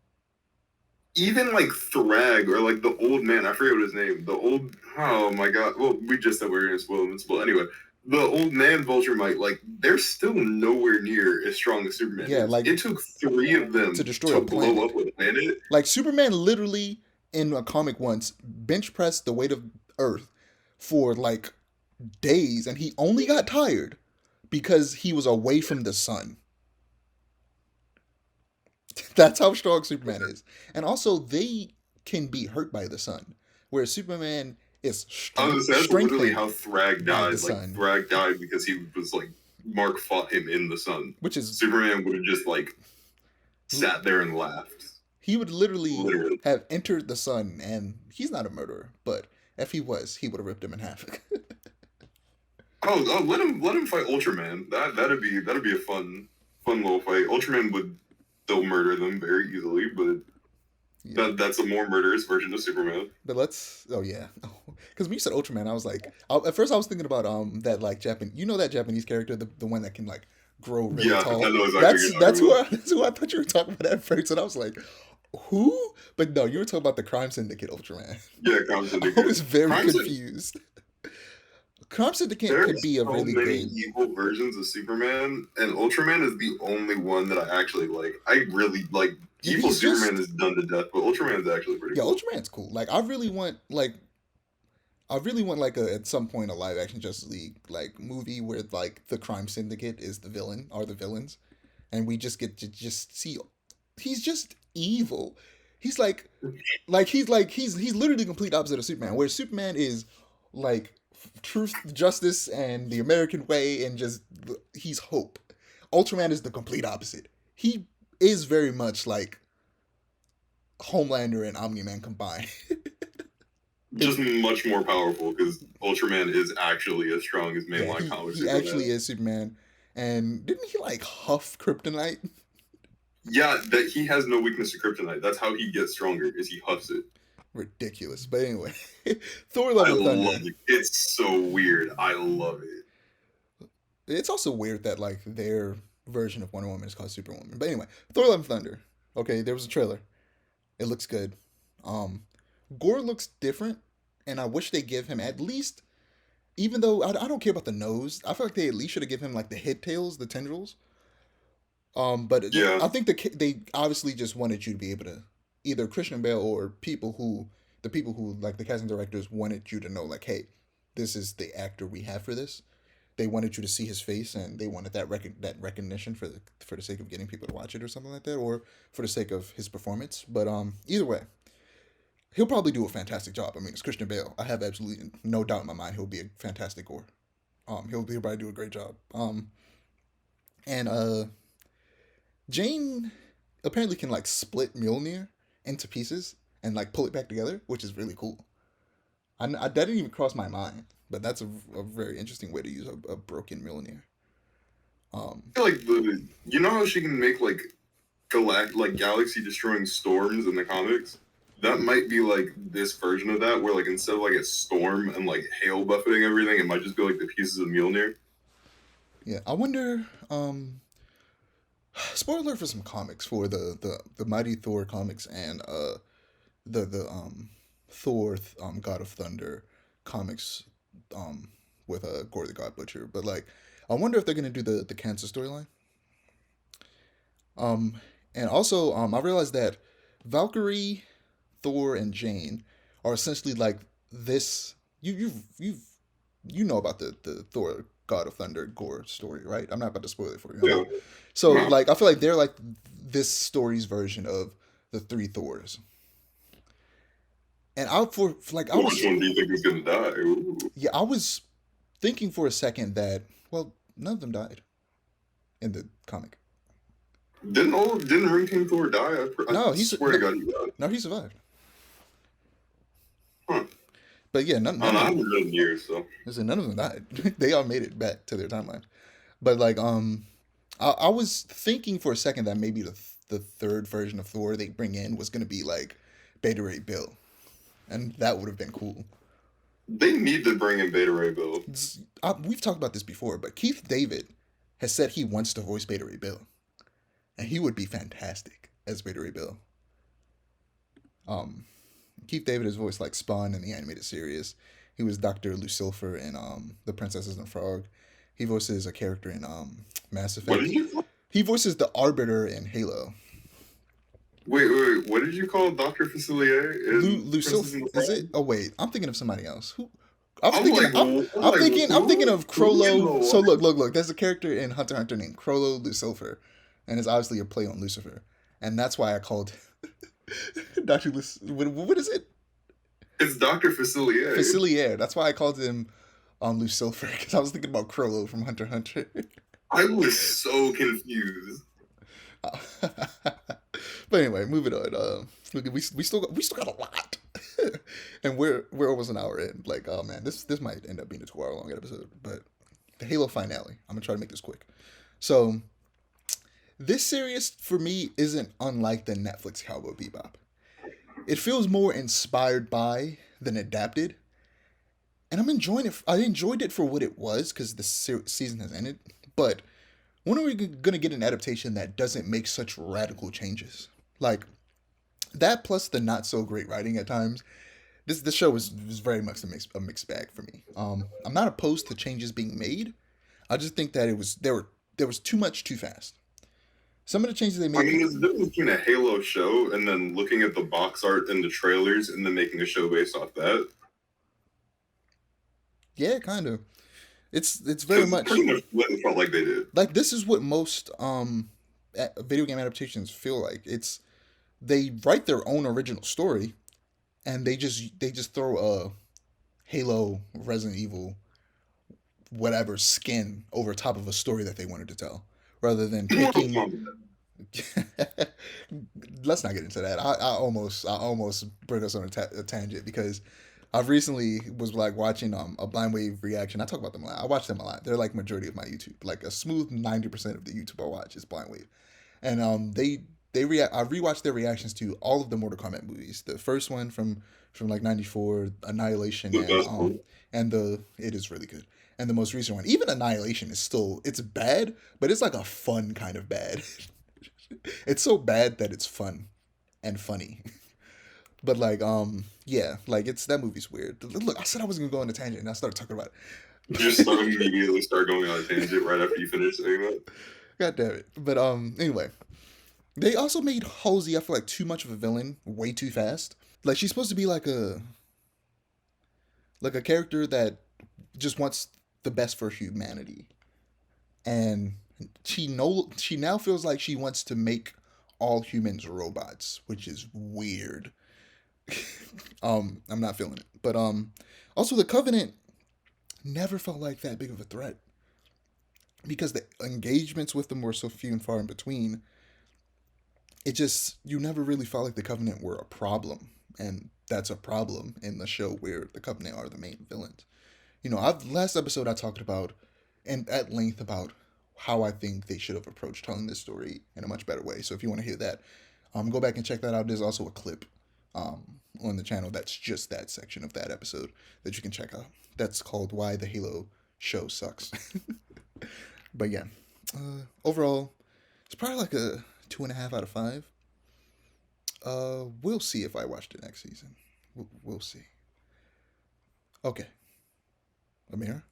even like Thrag or like the old man, I forget what his name. The old, oh my god. Well, we just said we were gonna spoil Invincible anyway. the old man Vulture might, like, they're still nowhere near as strong as Superman Yeah, is. like It took three of to them destroy a to blow up planet. a planet. Like Superman literally in a comic once bench pressed the weight of Earth for like days, and he only got tired because he was away from the sun. That's how strong Superman is. And also, they can be hurt by the sun, whereas Superman is I was gonna say, that's literally strengthened how Thrag by the died. Like, sun, Thrag died because he was, like, Mark fought him in the sun. which is Superman would have just, like, sat there and laughed. he would literally Literally. have entered the sun, and he's not a murderer, but if he was, he would have ripped him in half. Let him fight Ultraman. That'd be a fun little fight. Ultraman would still murder them very easily, but Yeah. that's a more murderous version of Superman. But let's. Oh yeah, because when you said Ultraman, I was like, at first I was thinking about that like that Japanese character, the one that can like grow really Yeah, tall. I know exactly That's what that's you're who talking I, that's who I thought you were talking about at first, and I was like, who? But no, you were talking about the Crime Syndicate Ultraman. about. Yeah, Crime I Syndicate. was very Crime Syndicate. confused. Crime Syndicate could There's be a so really many good. evil versions of Superman, and Ultraman is the only one that I actually like. I really like. Yeah, Evil he's Superman just is done to death, but Ultraman's actually pretty yeah. cool. Ultraman's cool. Like I really want like at some point a live action Justice League like movie where like the Crime Syndicate is the villain are the villains, and we just get to just see he's just evil. He's he's literally the complete opposite of Superman. Where Superman is like truth, justice, and the American way, and just he's hope. Ultraman is the complete opposite. He is very much like Homelander and Omni-Man combined. Just much more powerful because Ultraman is actually as strong as Yeah, mainline comic he actually Superman. is Superman. And didn't he like huff kryptonite? Yeah, that he has no weakness to kryptonite. That's how he gets stronger. Is he huffs it. Ridiculous. But anyway, Thor: Love I and love Thunder. it. It's so weird. I love it. It's also weird that like their version of Wonder Woman is called Superwoman. But anyway, Thor: Love and Thunder. Okay, there was a trailer. It looks good. Um, Gore looks different, and I wish they give him at least. Even though I don't care about the nose, I feel like they at least should have given him like the head tails, the tendrils. But Yeah, I think they obviously just wanted you to be able to either Christian Bale or the people who like the casting directors wanted you to know like, hey, this is the actor we have for this. They wanted you to see his face, and they wanted that recognition for the sake of getting people to watch it or something like that, or for the sake of his performance. But either way, he'll probably do a fantastic job. I mean, it's Christian Bale. I have absolutely no doubt in my mind he'll be a fantastic Gore. He'll probably do a great job. And Jane apparently can like split Mjolnir into pieces and like pull it back together, which is really cool. That didn't even cross my mind, but that's a very interesting way to use a broken Mjolnir. I feel like you know how she can make like galaxy destroying storms in the comics. That might be like this version of that, where like instead of like a storm and like hail buffeting everything, it might just be like the pieces of Mjolnir. Yeah, I wonder. Spoiler for some comics for the Mighty Thor comics and the Thor God of Thunder comics um with Gore the God Butcher. But like, I wonder if they're gonna do the cancer storyline. Um, and also I realized that Valkyrie, Thor, and Jane are essentially like this. You know about the Thor God of Thunder Gore story, right? I'm not about to spoil it for you. Yeah. So No. like, I feel like they're like this story's version of the three Thors. And like I Well, was which one do you think is gonna die? Ooh. yeah I was thinking for a second that well none of them died in the comic. Didn't Ring King Thor die? I No, swear to God he died. no he survived. Huh. But yeah, I don't know. I haven't read in years, so none of them died. They all made it back to their timeline. But like I was thinking for a second that maybe the third version of Thor they bring in was gonna be like Beta Ray Bill, and that would have been cool. they need to bring in Beta Ray Bill. We've talked about this before, but Keith David has said he wants to voice Beta Ray Bill, and he would be fantastic as Beta Ray Bill. Um, Keith David has voiced like Spawn in the animated series, He was Dr. Lucifer in The Princess and the Frog. He voices a character in Mass What Effect. did you call? He voices the Arbiter in Halo. Wait. What did you call Doctor Facilier in Princess Lucifer and the is it? Frog? Oh wait, I'm thinking of somebody else. Who? I'm I'm thinking. like, I'm like, I'm thinking who? of Who in the Crollo. So what? look. There's a character in Hunter x Hunter named Crollo Lucifer, and it's obviously a play on Lucifer, and that's why I called Doctor what is it? It's Doctor Facilier. Facilier. That's why I called him Lucifer because I was thinking about Crollo from Hunter x Hunter. I was so confused. But anyway, moving on. Look, we still got a lot, and we're almost an hour in. Like, oh man, this might end up being a 2 hour long episode. But the Halo finale. I'm gonna try to make this quick. So this series for me isn't unlike the Netflix Cowboy Bebop. It feels more inspired by than adapted, and I'm enjoying it. I enjoyed it for what it was because the season has ended. But when are we gonna get an adaptation that doesn't make such radical changes? Like that plus the not so great writing at times. This show was very much a mixed bag for me. I'm not opposed to changes being made. I just think that there was too much too fast. Some of the changes they I made. mean, there's a difference between a Halo show and then looking at the box art and the trailers and then making a show based off that. Yeah, kind of. It's very Because much pretty much what it felt like they did. like this is what most video game adaptations feel like. It's they write their own original story and they just throw a Halo, Resident Evil, whatever skin over top of a story that they wanted to tell, rather than Mortal picking. Kombat. Let's not get into that. I almost bring us on a tangent because I've recently was like watching a Blind Wave reaction. I talk about them a lot. I watch them a lot. They're like majority of my YouTube. Like a smooth 90% of the YouTube I watch is Blind Wave, and they react. I rewatched their reactions to all of the Mortal Kombat movies. The first one from like '94, Annihilation, The best one. and the it is really good. And the most recent one, even Annihilation, is still it's bad, but it's like a fun kind of bad. It's so bad that it's fun and funny. But like yeah, like it's that movie's weird. Look, I said I wasn't gonna go on a tangent and I started talking about You just it. immediately start going on a tangent right after you finish saying that. God damn it. But anyway. They also made Halsey, I feel like, too much of a villain way too fast. Like she's supposed to be like a character that just wants the best for humanity. And she now feels like she wants to make all humans robots, which is weird. I'm not feeling it. But also the Covenant never felt like that big of a threat because the engagements with them were so few and far in between. It just you never really felt like the Covenant were a problem, and that's a problem in the show where the Covenant are the main villains. I've last episode I talked about and at length about how I think they should have approached telling this story in a much better way. So if you want to hear that, go back and check that out. There's also a clip on the channel that's just that section of that episode that you can check out. That's called "Why the Halo Show Sucks." But yeah, overall, it's probably like a 2.5 out of 5. We'll see if I watch the next season. We'll see. Okay, Amir,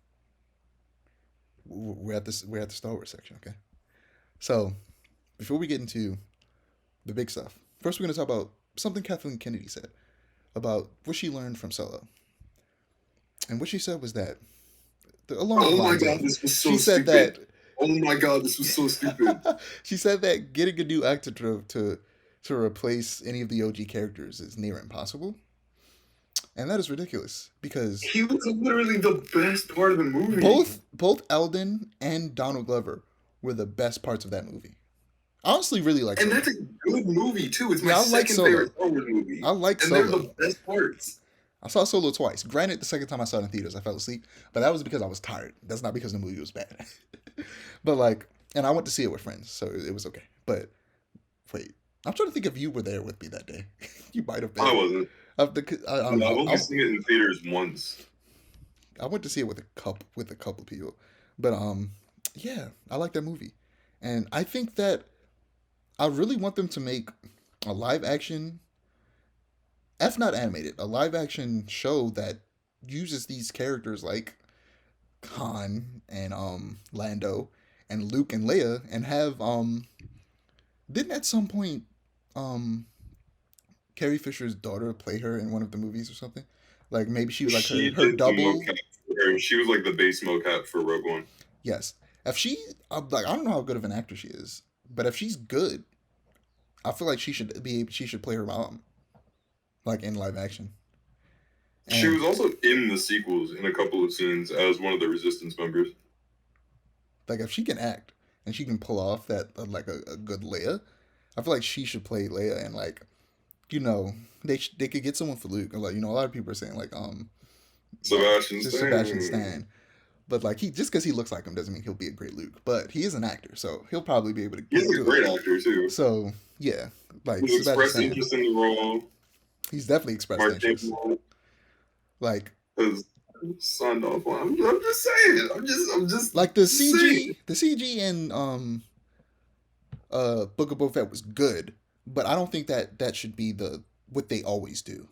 we're at the Star Wars section. Okay, so before we get into the big stuff, first we're gonna talk about something Kathleen Kennedy said about what she learned from Solo, and what she said was that along the Oh my lines god, of this was so she said stupid. that Oh my god, this was so stupid. she said that getting a new actor to replace any of the OG characters is near impossible. And that is ridiculous because He was literally the best part of the movie. both Eldon and Donald Glover were the best parts of that movie. I honestly really like And Solo. that's a good movie too. It's my Yeah, I like second Solo. favorite Star Wars movie. I like And they're Solo. the best parts. I saw Solo twice. Granted, the second time I saw it in theaters, I fell asleep, but that was because I was tired. That's not because the movie was bad. But like, and I went to see it with friends, so it was okay. But wait, I'm trying to think if you were there with me that day. You might have been. I wasn't. Of the, I don't I've know. only seen it in theaters once. I went to see it with a couple people, but yeah, I like that movie, and I think that I really want them to make a live action, if not animated, a live action show that uses these characters like Han and Lando and Luke and Leia and have didn't at some point um Carrie Fisher's daughter play her in one of the movies or something? Like maybe she was like She her did the double. mocap for her. She was like the base mocap for Rogue One. Yes. If she like I don't know how good of an actor she is, but if she's good, I feel like she should play her mom like in live action. She And was also in the sequels in a couple of scenes as one of the Resistance members. like if she can act and she can pull off that like a good Leia, I feel like she should play Leia and like they could get someone for Luke. Like a lot of people are saying like Sebastian just Sebastian Stan. Stan. But like he just because he looks like him doesn't mean he'll be a great Luke. But he is an actor, so he'll probably be able to He's a do great it. actor too. So yeah, like He's Sebastian expressed Stan, interest in the role. he's definitely expressed Mark interest. Hamill Like has signed off on. I'm just saying. I'm just like the saying. CG in Book of Boba Fett was good, but I don't think that should be what they always do.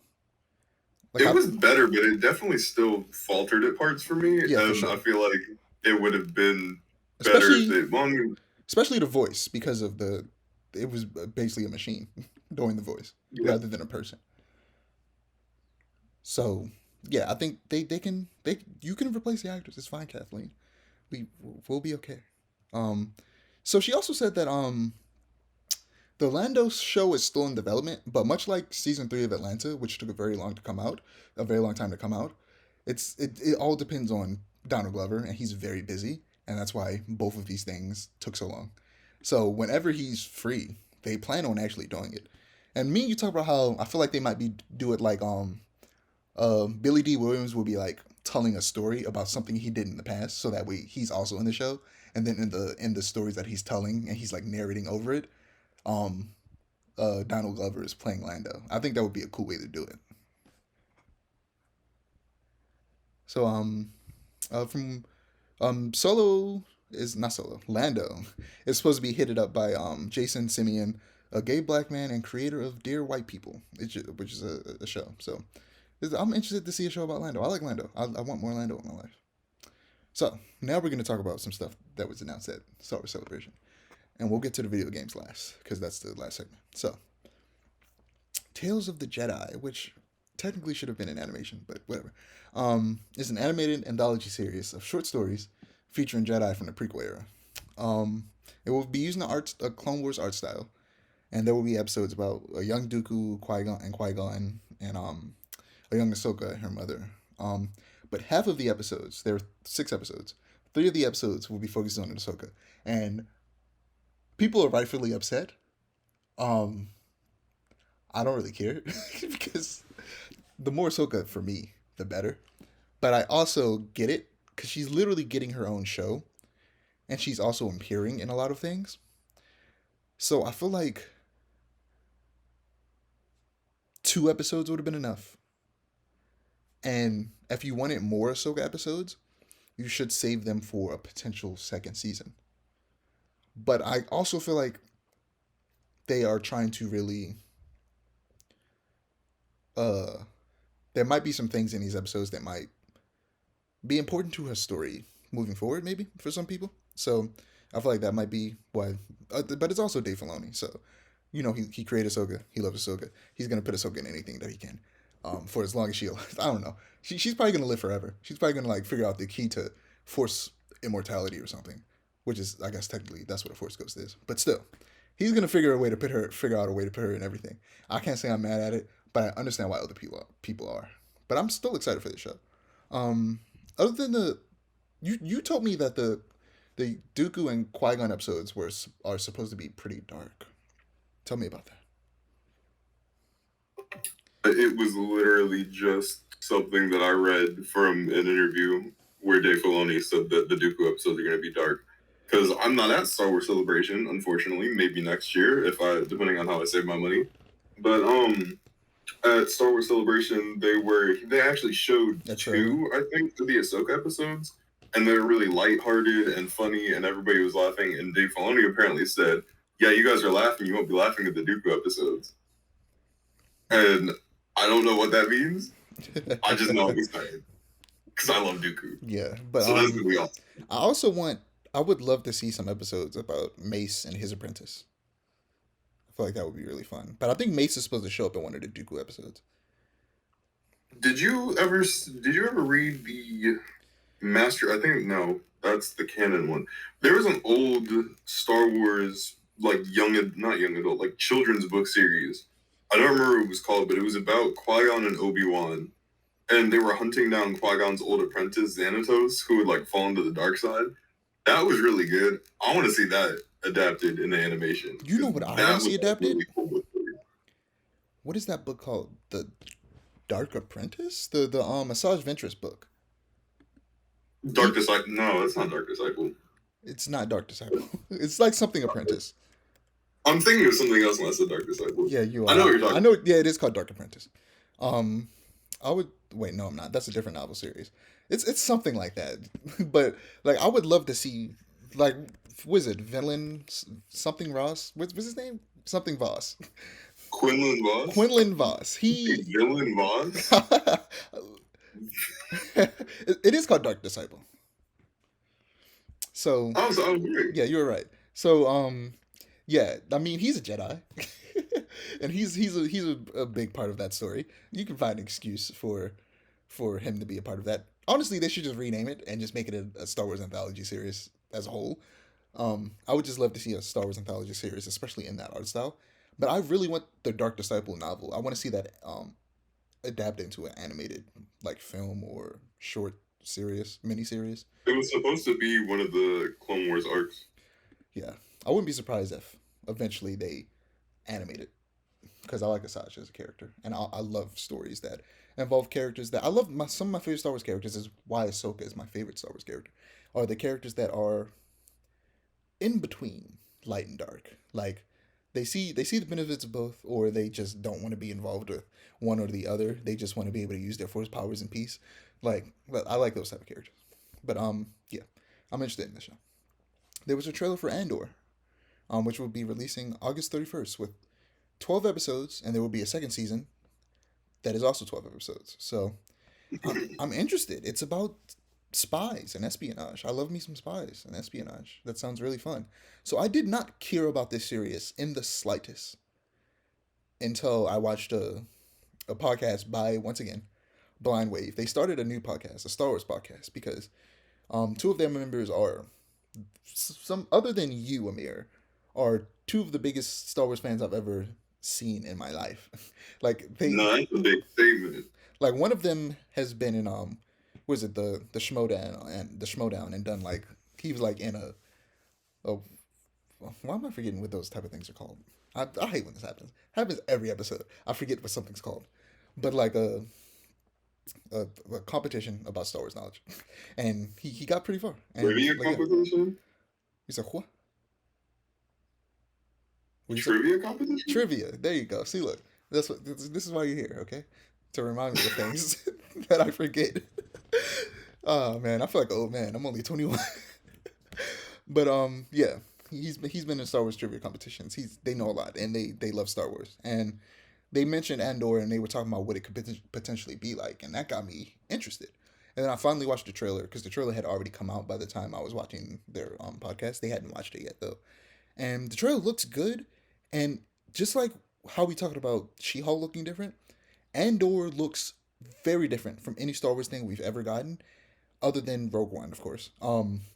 Like It was better, but it definitely still faltered at parts for me. Yeah, for and sure. I feel like it would have been better especially the voice because of it was basically a machine doing the voice rather than a person. So yeah, I think you can replace the actors. It's fine, Kathleen. We'll be okay. So she also said that the Lando show is still in development, but much like season 3 of Atlanta, which took a very long time to come out, it all depends on Donald Glover, and he's very busy, and that's why both of these things took so long. So whenever he's free, they plan on actually doing it. And you talk about how I feel like they might do it like Billy D. Williams will be like telling a story about something he did in the past, so that way he's also in the show, and then in the stories that he's telling and he's like narrating over it, um, Donald Glover is playing Lando. I think that would be a cool way to do it. So from Solo is not Solo. Lando is supposed to be hit up by Jason Simeon, a gay black man and creator of Dear White People, which is a show. So I'm interested to see a show about Lando. I like Lando. I want more Lando in my life. So now we're going to talk about some stuff that was announced at Star Wars Celebration. And we'll get to the video games last, because that's the last segment. So, Tales of the Jedi, which technically should have been an animation, but whatever, is an animated anthology series of short stories featuring Jedi from the prequel era. It will be using a Clone Wars art style, and there will be episodes about a young Dooku, Qui-Gon, and a young Ahsoka and her mother. But half of the episodes, there are 6 episodes, 3 of the episodes will be focused on Ahsoka, and people are rightfully upset. I don't really care because the more Ahsoka for me, the better. But I also get it because she's literally getting her own show, and she's also appearing in a lot of things. So I feel like 2 episodes would have been enough. And if you wanted more Ahsoka episodes, you should save them for a potential second season. But I also feel like they are trying to really there might be some things in these episodes that might be important to her story moving forward, maybe for some people. So I feel like that might be why. But it's also Dave Filoni, so he created Ahsoka. He loves Ahsoka. He's gonna put Ahsoka in anything that he can, for as long as I don't know. She's probably gonna live forever. She's probably gonna like figure out the key to Force immortality or something, which is, I guess, technically that's what a Force Ghost is. But still, he's gonna figure out a way to put her in everything. I can't say I'm mad at it, but I understand why other people are. But I'm still excited for this show. Other than you told me that the Dooku and Qui-Gon episodes are supposed to be pretty dark. Tell me about that. It was literally just something that I read from an interview where Dave Filoni said that the Dooku episodes are going to be dark. Because I'm not at Star Wars Celebration, unfortunately. Maybe next year, depending on how I save my money. But at Star Wars Celebration, they actually showed 2, I think, of the Ahsoka episodes, and they were really lighthearted and funny, and everybody was laughing. And Dave Filoni apparently said, "Yeah, you guys are laughing. You won't be laughing at the Dooku episodes." And I don't know what that means. I just know I'm excited. because I love Dooku. Yeah, but So that's gonna be awesome. I also want. I would love to see some episodes about Mace and his apprentice. I feel like that would be really fun. But I think Mace is supposed to show up in one of the Dooku episodes. Did you ever read the Master? I think no, that's the canon one. There was an old Star Wars like not young adult, like children's book series. I don't remember what it was called, but it was about Qui-Gon and Obi-Wan, and they were hunting down Qui-Gon's old apprentice Xanatos, who would like fall into the dark side. That was really good. I want to see that adapted in the animation. You know what I That want to was see adapted? really cool book. What is that book called? The Dark Apprentice? The Massage Ventress book. Dark Disciple? No, that's not Dark Disciple. It's not Dark Disciple. It's like something Apprentice. I'm thinking of something else when I said Dark Disciple. Yeah, you are. I know what you're talking. I know. Yeah, it is called Dark Apprentice. I would wait. No, I'm not. That's a different novel series. It's something like that. But like, I would love to see like, was it villain something Ross? What's his name? Something Voss. Quinlan Voss. Quinlan Voss. He. Villain Voss. It is called Dark Disciple. So. Oh, so I was right. Yeah, you were right. So yeah, I mean he's a Jedi, and he's a big part of that story. You can find an excuse for him to be a part of that. Honestly, they should just rename it and just make it a Star Wars anthology series as a whole. I would just love to see a Star Wars anthology series, especially in that art style. But I really want the Dark Disciple novel. I want to see that adapted into an animated like film or short series, miniseries. It was supposed to be one of the Clone Wars arcs. Yeah, I wouldn't be surprised if eventually they animate it because I like Asajj as a character, and I love stories that involve characters that I love. Some of my favorite Star Wars characters is why Ahsoka is my favorite Star Wars character. Are the characters that are in between light and dark, like they see the benefits of both, or they just don't want to be involved with one or the other. They just want to be able to use their force powers in peace. Like, I like those type of characters. But yeah, I'm interested in this show. There was a trailer for Andor, which will be releasing August 31st with 12 episodes, and there will be a second season that is also 12 episodes. So I'm interested. It's about spies and espionage. I love me some spies and espionage. That sounds really fun. So I did not care about this series in the slightest until I watched a podcast by, once again, Blind Wave. They started a new podcast, a Star Wars podcast, because two of their members are some other than you, Amir, are two of the biggest Star Wars fans I've ever seen in my life. Like they, No, that's a big statement. like one of them has been in was it the Schmodown and done like he was like in a why am I forgetting what those type of things are called? I hate when this happens every episode. I forget what something's called, but like a competition about Star Wars knowledge, and he got pretty far. And Trivia like, yeah. competition? He said what? What you say? Trivia competition? Trivia. There you go. See, look, this is why you're here, okay? To remind me of things that I forget. Oh man, I feel like an old man. I'm only 21. But yeah, he's been in Star Wars trivia competitions. They know a lot, and they love Star Wars. And they mentioned Andor, and they were talking about what it could potentially be like, and that got me interested. And then I finally watched the trailer because the trailer had already come out by the time I was watching their podcast. They hadn't watched it yet though, and the trailer looks good. And just like how we talked about She-Hulk looking different, Andor looks very different from any Star Wars thing we've ever gotten, other than Rogue One, of course.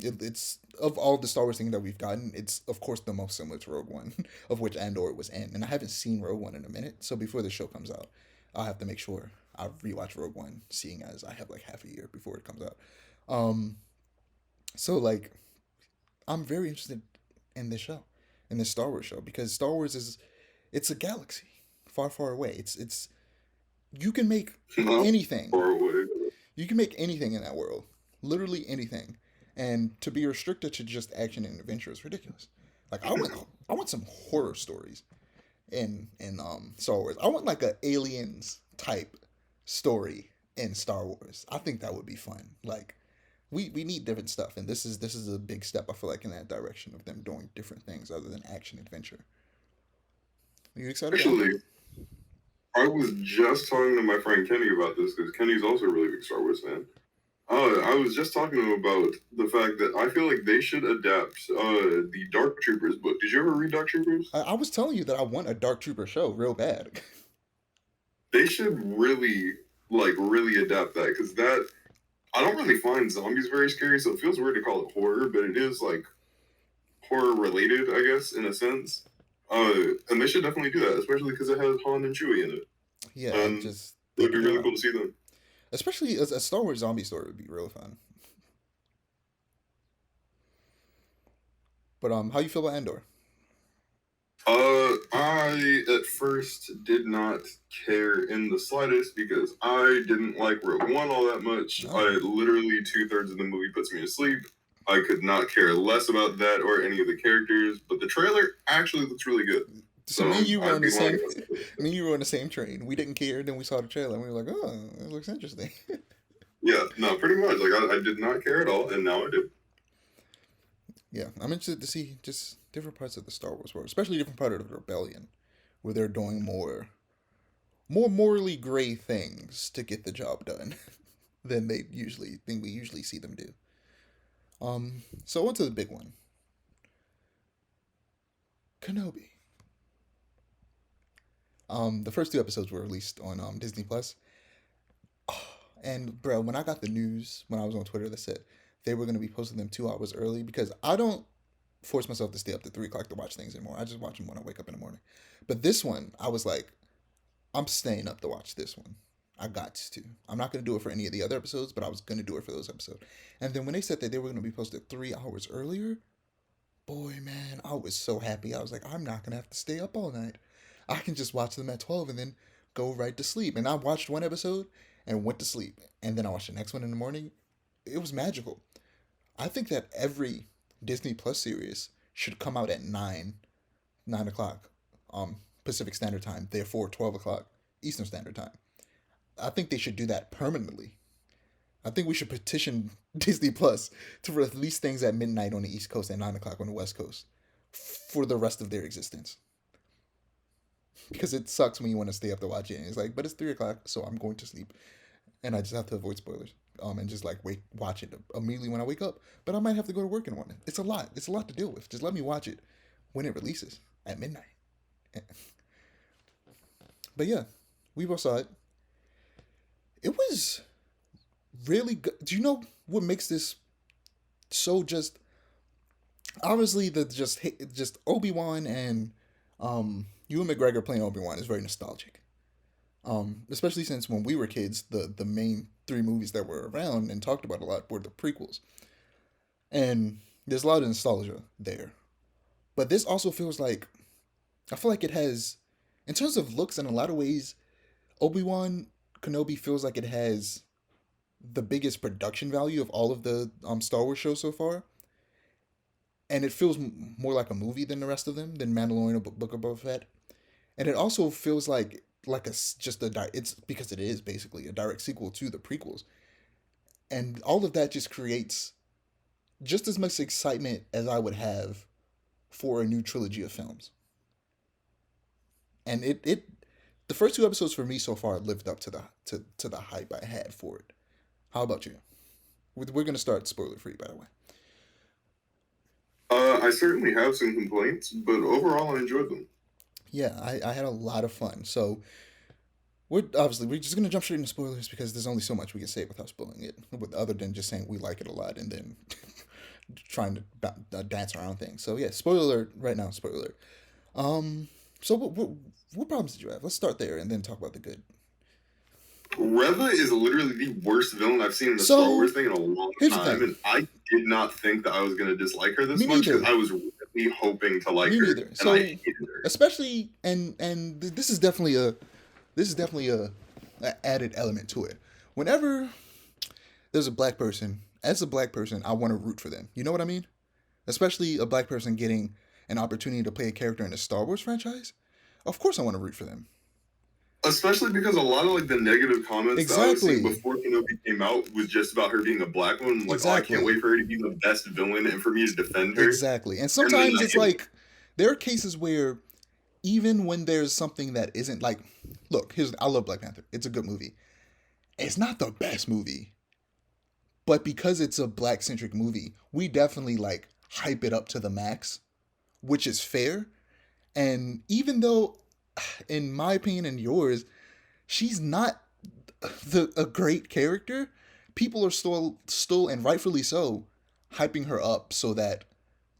It's of all the Star Wars things that we've gotten, it's of course the most similar to Rogue One, of which Andor was in. And I haven't seen Rogue One in a minute, so before the show comes out, I'll have to make sure I rewatch Rogue One, seeing as I have like half a year before it comes out. So like, I'm very interested in this show, in this Star Wars show, because Star Wars it's a galaxy far, far away. It's you can make anything. Far away. You can make anything in that world, literally anything, and to be restricted to just action and adventure is ridiculous. Like I want some horror stories in Star Wars. I want like a aliens type story in Star Wars. I think that would be fun. Like we need different stuff, and this is a big step I feel like in that direction of them doing different things other than action adventure. Are you excited? Actually, I was just talking to my friend Kenny about this because Kenny's also a really big Star Wars fan. I was just talking to him about the fact that I feel like they should adapt the Dark Troopers book. Did you ever read Dark Troopers? I was telling you that I want a Dark Trooper show real bad. They should really adapt that, because that I don't really find zombies very scary, so it feels weird to call it horror, but it is like horror related, I guess, in a sense. And they should definitely do that, especially because it has Han and Chewie in it, Yeah, I and just it they would be could do a really lot. cool to see them. Especially a Star Wars zombie story would be real fun. But how you feel about Andor? I at first did not care in the slightest because I didn't like Rogue One all that much. No. I literally 2/3 of the movie puts me to sleep. I could not care less about that or any of the characters, but the trailer actually looks really good. So So me and you were I'd on the be lying same. if I said it. Me and you were on the same train. We didn't care. Then we saw the trailer and we were like, "Oh, it looks interesting." Yeah, no, pretty much. Like I did not care at all, and now I do. Yeah, I'm interested to see just different parts of the Star Wars world, especially different part of the rebellion, where they're doing more morally gray things to get the job done than we usually see them do. So on to the big one, Kenobi. The first two episodes were released on Disney Plus, and bro, when I got the news when I was on Twitter that said they were gonna be posting them 2 hours early because I don't force myself to stay up to 3 o'clock to watch things anymore. I just watch them when I wake up in the morning. But this one, I was like, I'm staying up to watch this one. I got to. I'm not gonna do it for any of the other episodes, but I was gonna do it for those episodes. And then when they said that they were gonna be posted 3 hours earlier, boy, man, I was so happy. I was like, I'm not gonna have to stay up all night. I can just watch them at 12 and then go right to sleep. And I watched one episode and went to sleep. And then I watched the next one in the morning. It was magical. I think that every Disney Plus series should come out at 9 o'clock, Pacific Standard Time. Therefore, 12 o'clock Eastern Standard Time. I think they should do that permanently. I think we should petition Disney Plus to release things at midnight on the East Coast and 9 o'clock on the West Coast for the rest of their existence. Because it sucks when you want to stay up to watch it. And it's like, but it's 3 o'clock, so I'm going to sleep, and I just have to avoid spoilers. And just like watch it immediately when I wake up. But I might have to go to work in the morning. It's a lot. It's a lot to deal with. Just let me watch it when it releases at midnight. But yeah, we both saw it. It was really good. Do you know what makes this so just obviously the just Obi-Wan and Ewan McGregor playing Obi-Wan is very nostalgic. Especially since when we were kids, the main three movies that were around and talked about a lot were the prequels. And there's a lot of nostalgia there. But this also feels like I feel like it has in terms of looks in a lot of ways, Obi-Wan Kenobi feels like it has the biggest production value of all of the Star Wars shows so far, and it feels more like a movie than the rest of them, than Mandalorian or Book of Boba Fett, and it also feels like it's because it is basically a direct sequel to the prequels, and all of that just creates just as much excitement as I would have for a new trilogy of films, and it the first two episodes for me so far lived up to the hype I had for it. How about you? We're gonna start spoiler free, by the way. I certainly have some complaints, but overall I enjoyed them. Yeah, I had a lot of fun. So we're just gonna jump straight into spoilers because there's only so much we can say without spoiling it, other than just saying we like it a lot and then trying to dance around things. So yeah, spoiler alert right now. Spoiler alert. So what problems did you have? Let's start there and then talk about the good. Reva is literally the worst villain I've seen in the Star So Wars thing in a long here's the time, thing. and I did not think that I was going to dislike her this Me much because neither. I was really hoping to like Me her, neither. and So I hated her. especially this is definitely a added element to it. Whenever there's a black person, as a black person, I want to root for them. You know what I mean? Especially a black person getting an opportunity to play a character in a Star Wars franchise. Of course, I want to root for them. Especially because a lot of like the negative comments that I was seeing Exactly. before Kenobi came out was just about her being a black woman. Like, oh, I can't Exactly. wait for her to be the best villain and for me to defend her. Exactly. And And then sometimes it's like there are cases where even when there's something that isn't like, look, I love Black Panther. It's a good movie. It's not the best movie, But because it's a black centric movie, we definitely like hype it up to the max, which is fair. And even though, in my opinion and yours, she's not a great character, people are still and rightfully so hyping her up so that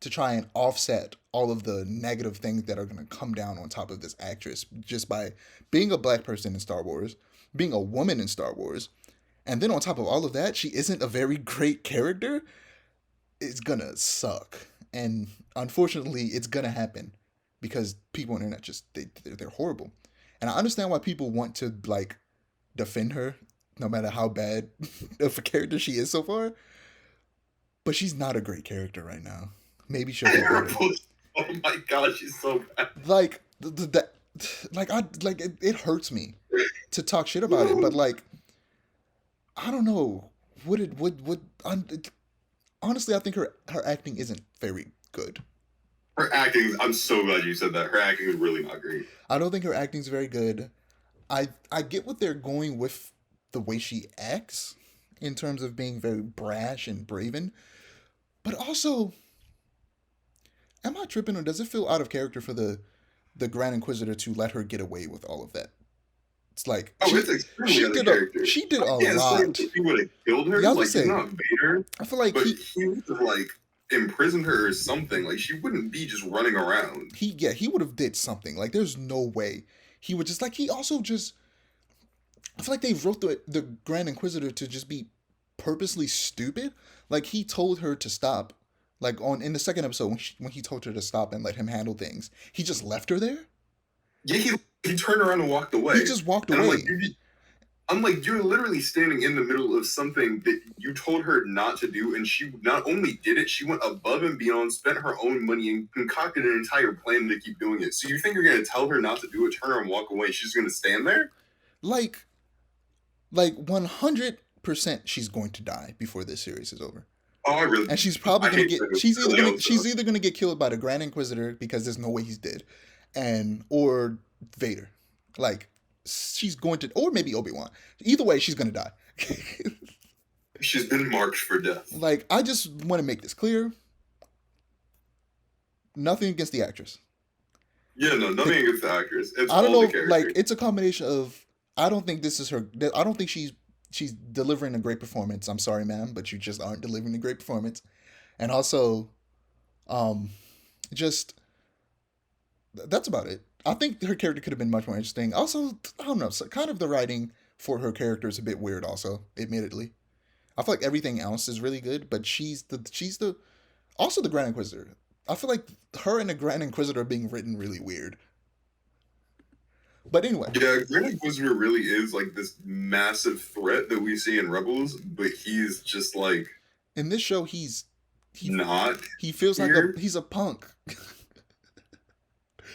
to try and offset all of the negative things that are going to come down on top of this actress just by being a black person in Star Wars, being a woman in Star Wars, and then on top of all of that, she isn't a very great character. It's gonna suck, and unfortunately, it's gonna happen because people on the internet just they're horrible, and I understand why people want to like defend her, no matter how bad of a character she is so far. But she's not a great character right now. Maybe she'll get better. Oh my god, she's so bad. Like it hurts me to talk shit about it, but like I don't know. Honestly, I think her acting isn't very good. Her acting, I'm so glad you said that. Her acting is really not great. I don't think her acting's very good. I get what they're going with the way she acts in terms of being very brash and braven, but also, am I tripping or does it feel out of character for the Grand Inquisitor to let her get away with all of that? It's like it's extremely out of character. She did a lot. He would have killed her. Yeah, like he's not Vader. I feel like but he would have like imprisoned her or something. Like she wouldn't be just running around. He would have did something. Like there's no way he would just like he also just. I feel like they wrote the Grand Inquisitor to just be purposely stupid. Like he told her to stop. Like in the second episode when he told her to stop and let him handle things, he just left her there. Yeah, he turned around and walked away. He just walked away. I'm like, you're literally standing in the middle of something that you told her not to do, and she not only did it, she went above and beyond, spent her own money, and concocted an entire plan to keep doing it. So you think you're going to tell her not to do it, turn her and walk away, she's going to stand there? Like 100% she's going to die before this series is over. Oh, I really. And she's probably going to get. She's either going to get killed by the Grand Inquisitor because there's no way he's dead, or Vader. Like she's going to, or maybe Obi-Wan. Either way, she's going to die. She's been marked for death. Like I just want to make this clear. Nothing against the actress. Yeah, no, nothing against the actress. It's I don't know. Like it's a combination of. I don't think this is her. I don't think she's delivering a great performance. I'm sorry, ma'am, but you just aren't delivering a great performance. And also, just that's about it. I think her character could have been much more interesting. Also, I don't know, so kind of the writing for her character is a bit weird. Also, admittedly, I feel like everything else is really good, but she's the also the Grand Inquisitor. I feel like her and the Grand Inquisitor are being written really weird. But anyway. Yeah, Grand Inquisitor really is like this massive threat that we see in Rebels, but he's just like in this show he's not. He feels like he's a punk.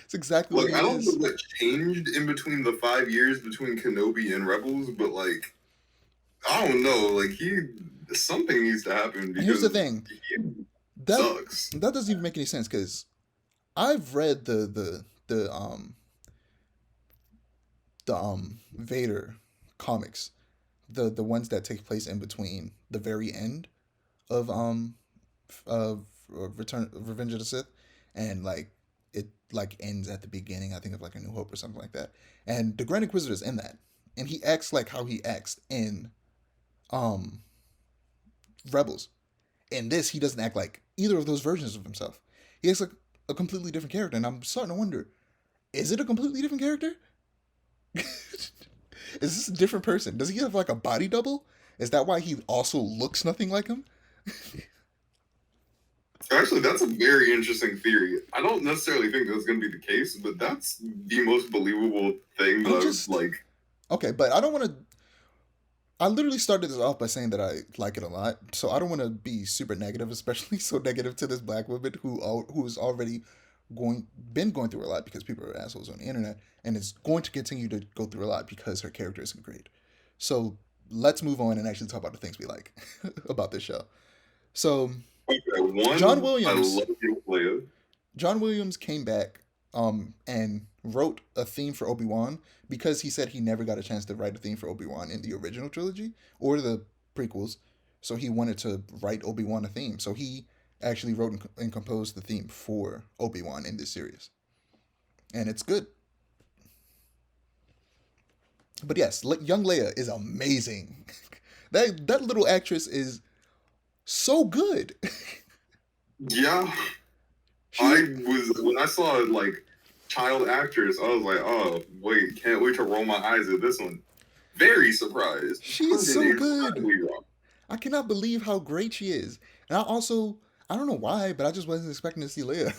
It's exactly what he is. I don't know what changed in between the 5 years between Kenobi and Rebels, but like I don't know, like something needs to happen because here's the thing. That sucks. That doesn't even make any sense because I've read the Vader comics, the ones that take place in between the very end of Revenge of the Sith, and like it like ends at the beginning, I think, of like A New Hope or something like that. And the Grand Inquisitor's in that, and he acts like how he acts in Rebels. In this, he doesn't act like either of those versions of himself. He acts like a completely different character, and I'm starting to wonder: is it a completely different character? Is this a different person? Does he have like a body double? Is that why he also looks nothing like him? Actually, that's a very interesting theory. I don't necessarily think that's going to be the case, but that's the most believable thing that I was like. Okay, but I don't want to. I literally started this off by saying that I like it a lot, so I don't want to be super negative, especially so negative to this black woman who's already been going through a lot because people are assholes on the internet, and is going to continue to go through a lot because her character isn't great. So let's move on and actually talk about the things we like about this show. So John Williams came back and wrote a theme for Obi-Wan because he said he never got a chance to write a theme for Obi-Wan in the original trilogy or the prequels. So he wanted to write Obi-Wan a theme. So he actually wrote and composed the theme for Obi-Wan in this series. And it's good. But yes, young Leia is amazing. That little actress is so good. Yeah, She's when I saw like child actors, I was like, oh wait, can't wait to roll my eyes at this one. Very surprised. she is Proven so good. incredibly wrong. I cannot believe how great she is. And I don't know why, but I just wasn't expecting to see Leia.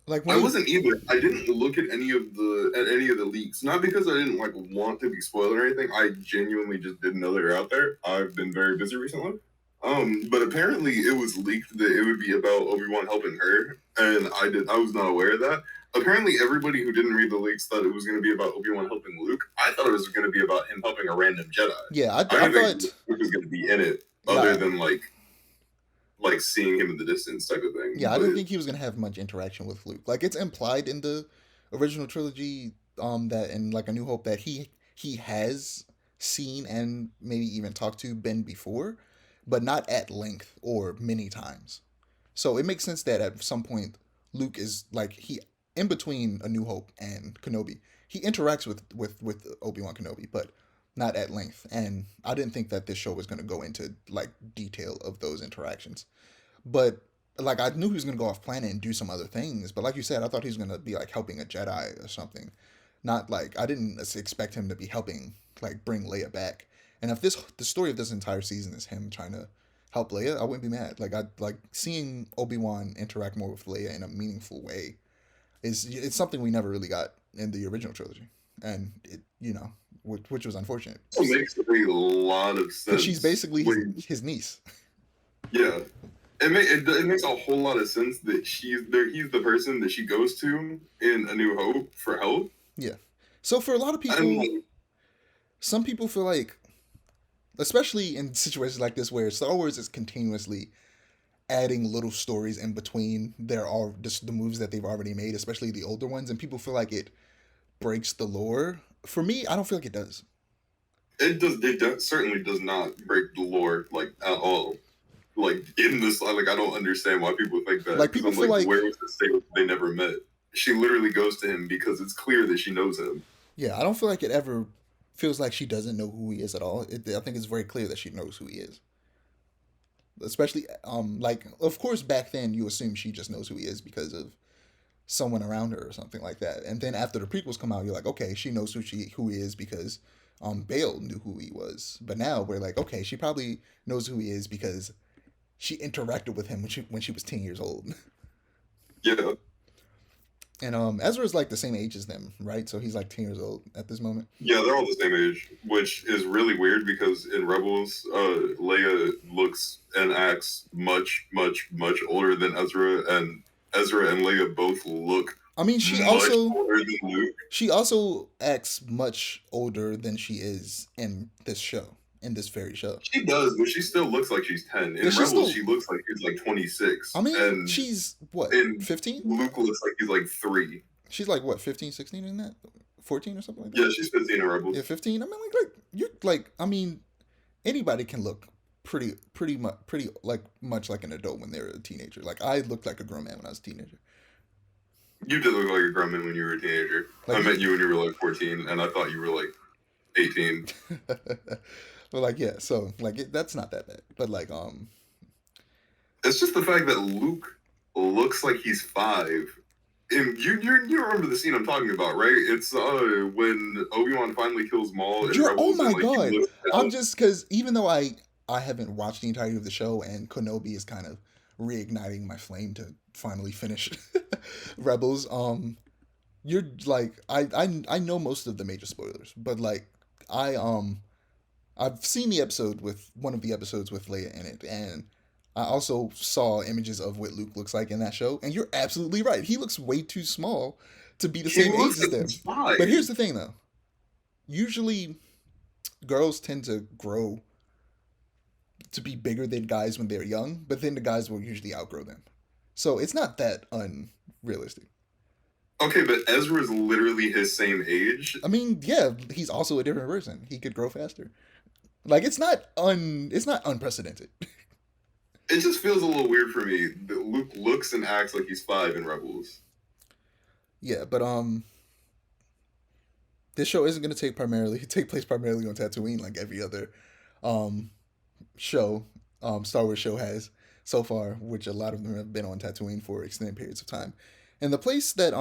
Like I when they, wasn't either. I didn't look at any of the leaks. Not because I didn't like want to be spoiled or anything. I genuinely just didn't know they were out there. I've been very busy recently. But apparently it was leaked that it would be about Obi-Wan helping her, and I was not aware of that. Apparently everybody who didn't read the leaks thought it was going to be about Obi-Wan helping Luke. I thought it was going to be about him helping a random Jedi. yeah, I I didn't think thought Luke was going to be in it, yeah, other than like seeing him in the distance type of thing. yeah, I But didn't think he was gonna have much interaction with Luke. Like it's implied in the original trilogy, that in like A New Hope that he has seen and maybe even talked to Ben before, but not at length or many times. So it makes sense that at some point Luke is like he in between A New Hope and Kenobi, he interacts with Obi-Wan Kenobi, but not at length. And I didn't think that this show was going to go into like detail of those interactions. But like I knew he was gonna go off planet and do some other things, but like you said, I thought he was gonna be like helping a Jedi or something. Not like I didn't expect him to be helping like bring Leia back. And if the story of this entire season is him trying to help Leia, I wouldn't be mad. Like I like seeing Obi-Wan interact more with Leia in a meaningful way is it's something we never really got in the original trilogy, and it which was unfortunate it makes a lot of because she's sense. basically When his niece. Yeah, it makes a whole lot of sense that he's the person that she goes to in A New Hope for help. Yeah. So for a lot of And people, some people feel like, especially in situations like this where Star Wars is continuously adding little stories in between there are just the movies that they've already made, especially the older ones, and people feel like it breaks the lore. For me, I don't feel like it does. certainly does not break the lore like at all. Like in this, like I don't understand why people think that, Like because people I'm feel like, like, where was the state they never met? She literally goes to him because it's clear that she knows him. yeah, I don't feel like it ever feels like she doesn't know who he is at all. I think it's very clear that she knows who he is. Especially, like of course back then you assume she just knows who he is because of someone around her or something like that. And then after the prequels come out, you're like, okay, she knows who he is because Bale knew who he was. But now we're like, okay, she probably knows who he is because she interacted with him when she was 10 years old. Yeah, And Ezra's like the same age as them, right? So he's like 10 years old at this moment. yeah, they're all the same age, which is really weird because in Rebels, Leia looks and acts much, much, much older than Ezra, and Ezra and Leia both look I mean, much older than Luke. she also acts much older than she is in this show, in this very show. She does, but she still looks like she's 10. In Yeah, she's Rebels, still. she looks like she's like 26, I mean, and she's what, in 15? Luke looks like he's like 3. She's like what, 15, 16 in that? 14 or something like Yeah, that? she's 15 in Yeah, Rebels. 15. I mean, like you're like, I mean, anybody can look pretty like much like an adult when they're a teenager. Like I looked like a grown man when I was a teenager. You did look like a grown man when you were a teenager. Like I met you when you were like 14, and I thought you were like 18. but like yeah, so like that's not that bad. But like It's just the fact that Luke looks like he's 5. And you remember the scene I'm talking about, right? It's when Obi-Wan finally kills Maul in oh Rebels, my and like he god. looks I'm down. just cuz even though I haven't watched the entirety of the show and Kenobi is kind of reigniting my flame to finally finish Rebels, you're like I know most of the major spoilers, but like I I've seen the episode with one of the episodes with Leia in it, and I also saw images of what Luke looks like in that show, and you're absolutely right. He looks way too small to be the He same age looks as like them. he's 5. But here's the thing though. Usually girls tend to grow to be bigger than guys when they're young, but then the guys will usually outgrow them. So it's not that unrealistic. Okay, but Ezra's literally his same age. I mean, yeah, he's also a different person. He could grow faster. Like it's not unprecedented. It just feels a little weird for me that Luke looks and acts like he's 5 in Rebels. Yeah, but this show isn't going to take place primarily on Tatooine like every other um show Star Wars show has so far, which a lot of them have been on Tatooine for extended periods of time. And the place that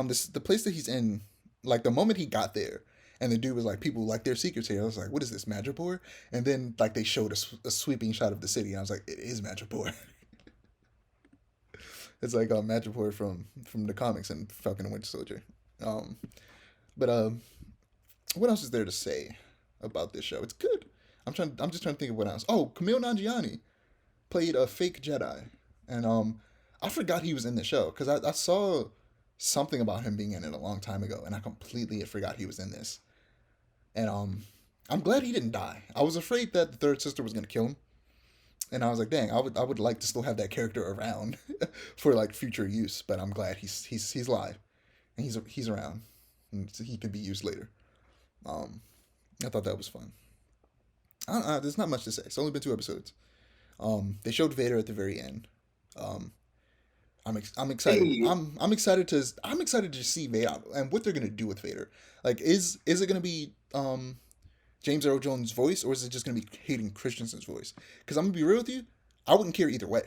he's in, like the moment he got there, and the dude was like, people like their secrets here. I was like, what is this, Madripoor? And then like they showed a sweeping shot of the city. And I was like, it is Madripoor. It's like Madripoor from the comics and Falcon and Winter Soldier. Um, but what else is there to say about this show? It's good. I'm just trying to think of what else. Oh, Kumail Nanjiani played a fake Jedi, and I forgot he was in the show because I saw something about him being in it a long time ago, and I completely forgot he was in this. And I'm glad he didn't die. I was afraid that the third sister was gonna kill him, and I was like, dang, I would like to still have that character around for like future use. But I'm glad he's live, and he's around, and he could be used later. Um, I thought that was fun. There's not much to say. It's only been 2 episodes. They showed Vader at the very end. Um, I'm excited. Hey, I'm excited to see Vader and what they're gonna do with Vader. Like, is it gonna be James Earl Jones' voice, or is it just gonna be Hayden Christensen's voice? Because I'm gonna be real with you, I wouldn't care either way.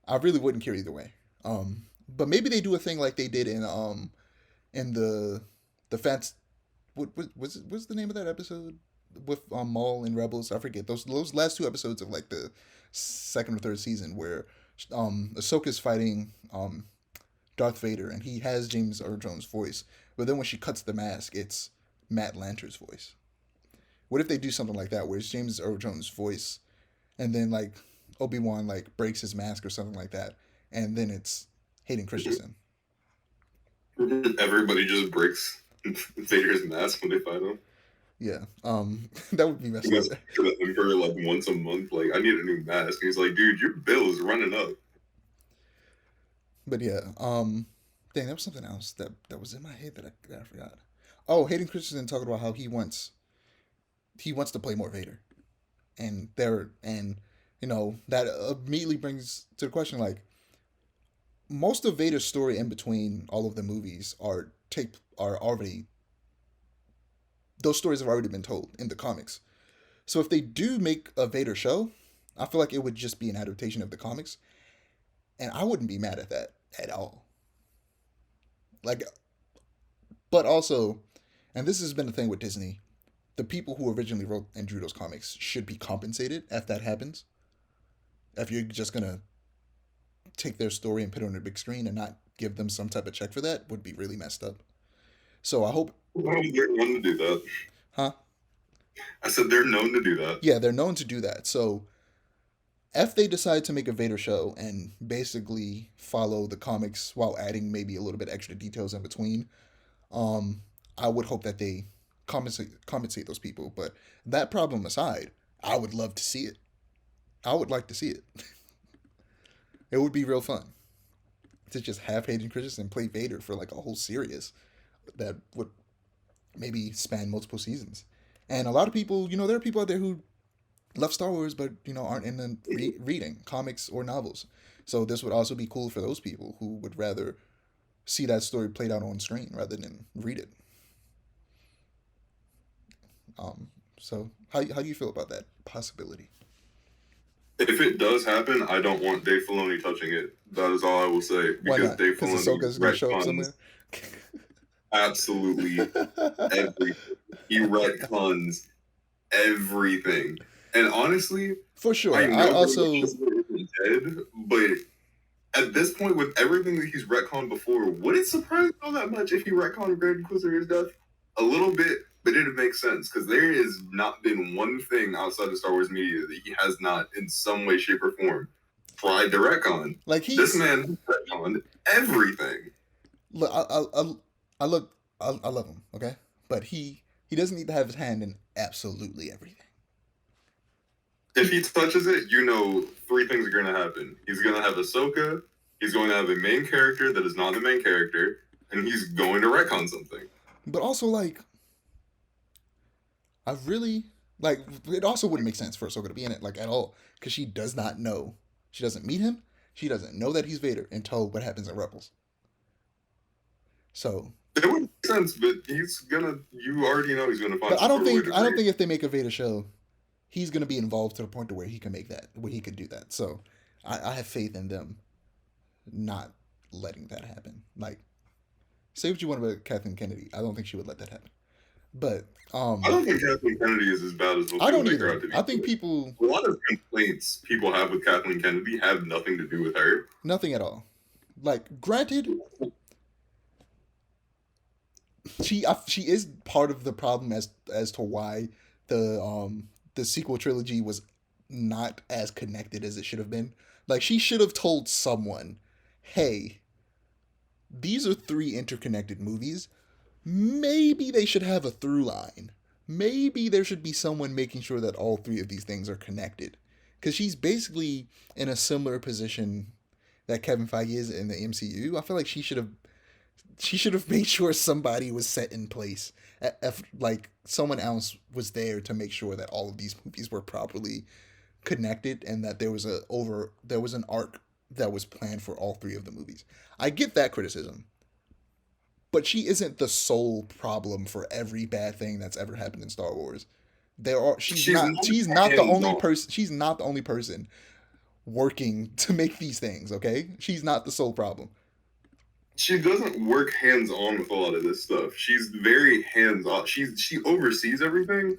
I really wouldn't care either way. But maybe they do a thing like they did in the fans. What's the name of that episode with Maul and Rebels? I forget those last 2 episodes of like the second or third season where Ahsoka's fighting Darth Vader and he has James Earl Jones' voice, but then when she cuts the mask, it's Matt Lanter's voice. What if they do something like that where it's James Earl Jones' voice, and then like Obi-Wan like breaks his mask or something like that, and then it's Hayden Christensen. everybody just breaks Vader's mask when they fight him. Yeah, that would be He messed up. goes to the Emperor like once a month, like, I need a new mask. And he's like, dude, your bill is running up. But yeah, dang, that was something else that was in my head that I forgot. Oh, Hayden Christensen talking about how he wants to play more Vader, and that immediately brings to the question like most of Vader's story in between all of the movies are already those stories have already been told in the comics. So if they do make a Vader show, I feel like it would just be an adaptation of the comics, and I wouldn't be mad at that at all. Like, but also, and this has been the thing with Disney, the people who originally wrote and drew those comics should be compensated if that happens. If you're just gonna take their story and put it on a big screen and not give them some type of check for that, would be really messed up. So I hope, Well, they're known to do that. huh? I said they're known to do that. Yeah, they're known to do that. So if they decide to make a Vader show and basically follow the comics while adding maybe a little bit extra details in between, um, I would hope that they compensate those people. But that problem aside, I would love to see it. I would like to see it. It would be real fun to just have Hayden Christensen play Vader for like a whole series that would maybe span multiple seasons. And a lot of people, there are people out there who love Star Wars, but aren't in the reading comics or novels. So this would also be cool for those people who would rather see that story played out on screen rather than read it. So how do you feel about that possibility? If it does happen, I don't want Dave Filoni touching it. That is all I will say. Why Because not? Dave Because Filoni Ahsoka's gonna show up somewhere. absolutely everything. He retcons everything. And honestly, For sure. I I know also isn't dead, but at this point, with everything that he's retconned before, would it surprise me all that much if he retconned Grand Inquisitor's death? A little bit, but it makes sense because there has not been one thing outside of Star Wars media that he has not, in some way, shape, or form, tried to retcon. like This he's man retconned everything. look. I love him. Okay, but he doesn't need to have his hand in absolutely everything. If he touches it, 3 things are going to happen. He's going to have Ahsoka, he's going to have a main character that is not the main character, and he's going to retcon something. But also, like, I really, Like, it also wouldn't make sense for Ahsoka to be in it, like, at all, because she does not know. She doesn't meet him. She doesn't know that he's Vader until what happens in Rebels. So, It would make sense, but he's gonna. You already know he's gonna find but I some don't sort of way think to I don't bring. think if they make a Vader show, he's gonna be involved to the point to where he can make that, where he could do that. So, I have faith in them not letting that happen. Like, say what you want about Kathleen Kennedy, I don't think she would let that happen. But I don't think Kathleen Kennedy is as bad as most I people don't make her either. out to be. I think people A lot of complaints people have with Kathleen Kennedy have nothing to do with her. nothing at all. Like, granted, she is part of the problem as to why the sequel trilogy was not as connected as it should have been. Like, she should have told someone, "Hey, these are three interconnected movies. Maybe they should have a through line. Maybe there should be someone making sure that all three of these things are connected." Because she's basically in a similar position that Kevin Feige is in the MCU. I feel like she should have made sure somebody was set in place. If, like, someone else was there to make sure that all of these movies were properly connected and that there was an arc that was planned for all three of the movies. I get that criticism, but she isn't the sole problem for every bad thing that's ever happened in Star Wars. There are She's not she's not the only hands-on. person she's not the only person working to make these things, okay? She's not the sole problem. She doesn't work hands-on with a lot of this stuff. She's very hands-off. She oversees everything,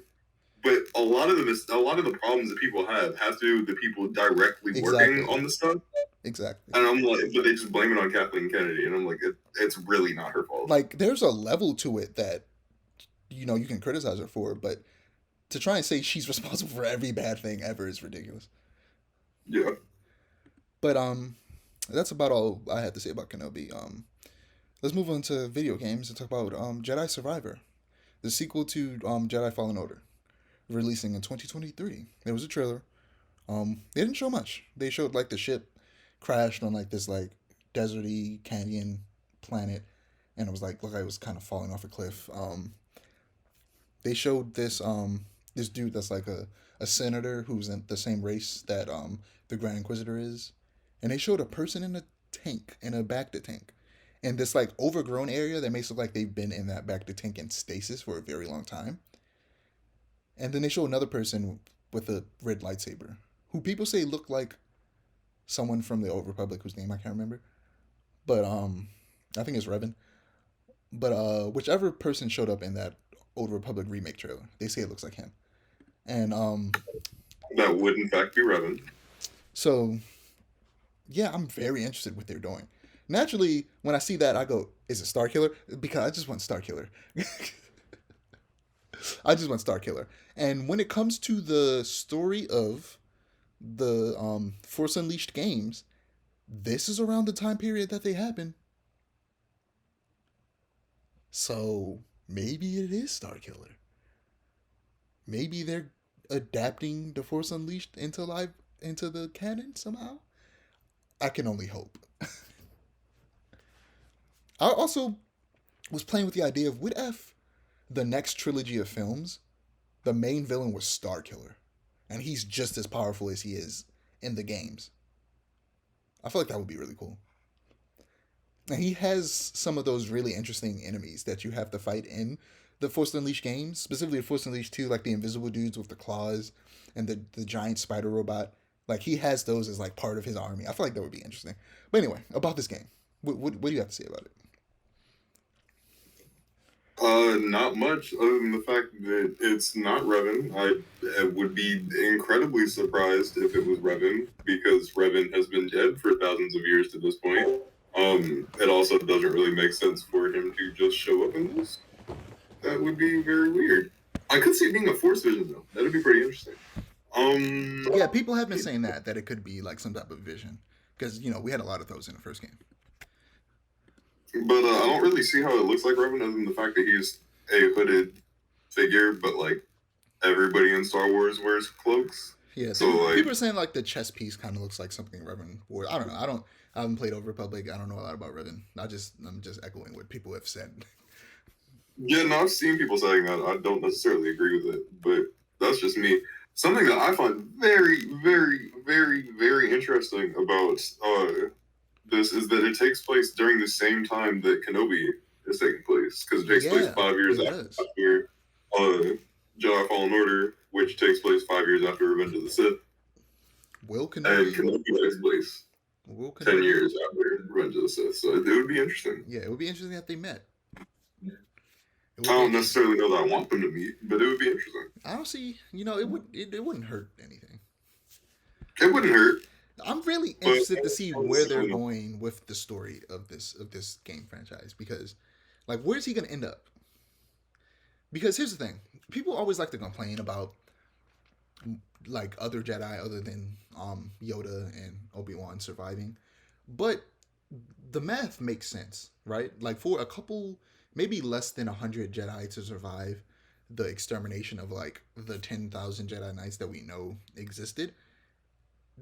but a lot of the problems that people have to do with the people directly working Exactly. on the stuff. Exactly. And I'm like, but they just blame it on Kathleen Kennedy, and I'm like, it's really not her fault. Like, there's a level to it that you can criticize her for, but to try and say she's responsible for every bad thing ever is ridiculous. Yeah. But that's about all I had to say about Kenobi. Let's move on to video games and talk about Jedi Survivor, the sequel to Jedi Fallen Order, releasing in 2023. There was a trailer. They didn't show much. They showed, like, the ship crashed on, like, this, like, deserty canyon planet, and it was like looked like it was kind of falling off a cliff. They showed this dude that's like a senator who's in the same race that the Grand Inquisitor is, and they showed a person in a tank, in a Bacta tank, in this, like, overgrown area that makes it look like they've been in that Bacta tank in stasis for a very long time. And then they show another person with a red lightsaber, who people say looked like someone from the Old Republic, whose name I can't remember, but I think it's Revan. But whichever person showed up in that Old Republic remake trailer, they say it looks like him. And That would in fact be Revan. so yeah, I'm very interested in what they're doing. Naturally, when I see that, I go, "Is it Star Killer?" Because I just want Star Killer. I just want Star Killer. And when it comes to the story of the Force Unleashed games, this is around the time period that they happen. So maybe it is Star Killer. Maybe they're adapting the Force Unleashed into the canon somehow. I can only hope. I also was playing with the idea of, what if the next trilogy of films, the main villain was Star Killer, and he's just as powerful as he is in the games. I feel like that would be really cool. And he has some of those really interesting enemies that you have to fight in the Force Unleashed games, specifically the Force Unleashed 2, like the invisible dudes with the claws and the giant spider robot. Like, he has those as, like, part of his army. I feel like that would be interesting. But anyway, about this game, what do you have to say about it? Not much other than the fact that it's not Revan. I would be incredibly surprised if it was Revan, because Revan has been dead for thousands of years to this point. It also doesn't really make sense for him to just show up in this. That would be very weird. I could see it being a Force vision though. That'd be pretty interesting. Yeah, people have been saying that it could be like some type of vision, because we had a lot of those in the first game. But I don't really see how it looks like Revan, other than the fact that he's a hooded figure, but like everybody in Star Wars wears cloaks. Yeah, So like, people are saying, like, the chess piece kind of looks like something Revan wore. I don't know. I haven't played Old Republic. I don't know a lot about Revan. I'm just echoing what people have said. yeah, no, I've seen people saying that. I don't necessarily agree with it, but That's just me. Something that I find very, very, very, very interesting about this is that it takes place during the same time that Kenobi is taking place, because it takes place Yeah, 5 years it does. after Jedi Fallen Order, which takes place 5 years after Revenge of the Sith, Will and Kenobi? Kenobi takes place Will 10 Kenobi? years after Revenge of the Sith. So it would be interesting. Yeah, it would be interesting that they met. It I would be don't interesting. necessarily know that I want them to meet, but it would be interesting. I don't see. It wouldn't hurt anything. It wouldn't hurt, I'm really but interested to see where they're you know, going with the story of this game franchise because, like, where's he gonna end up? Because here's the thing: people always like to complain about like other Jedi other than Yoda and Obi-Wan surviving, but the math makes sense, right? Like for a couple, maybe less than 100 Jedi to survive the extermination of like the 10,000 Jedi Knights that we know existed,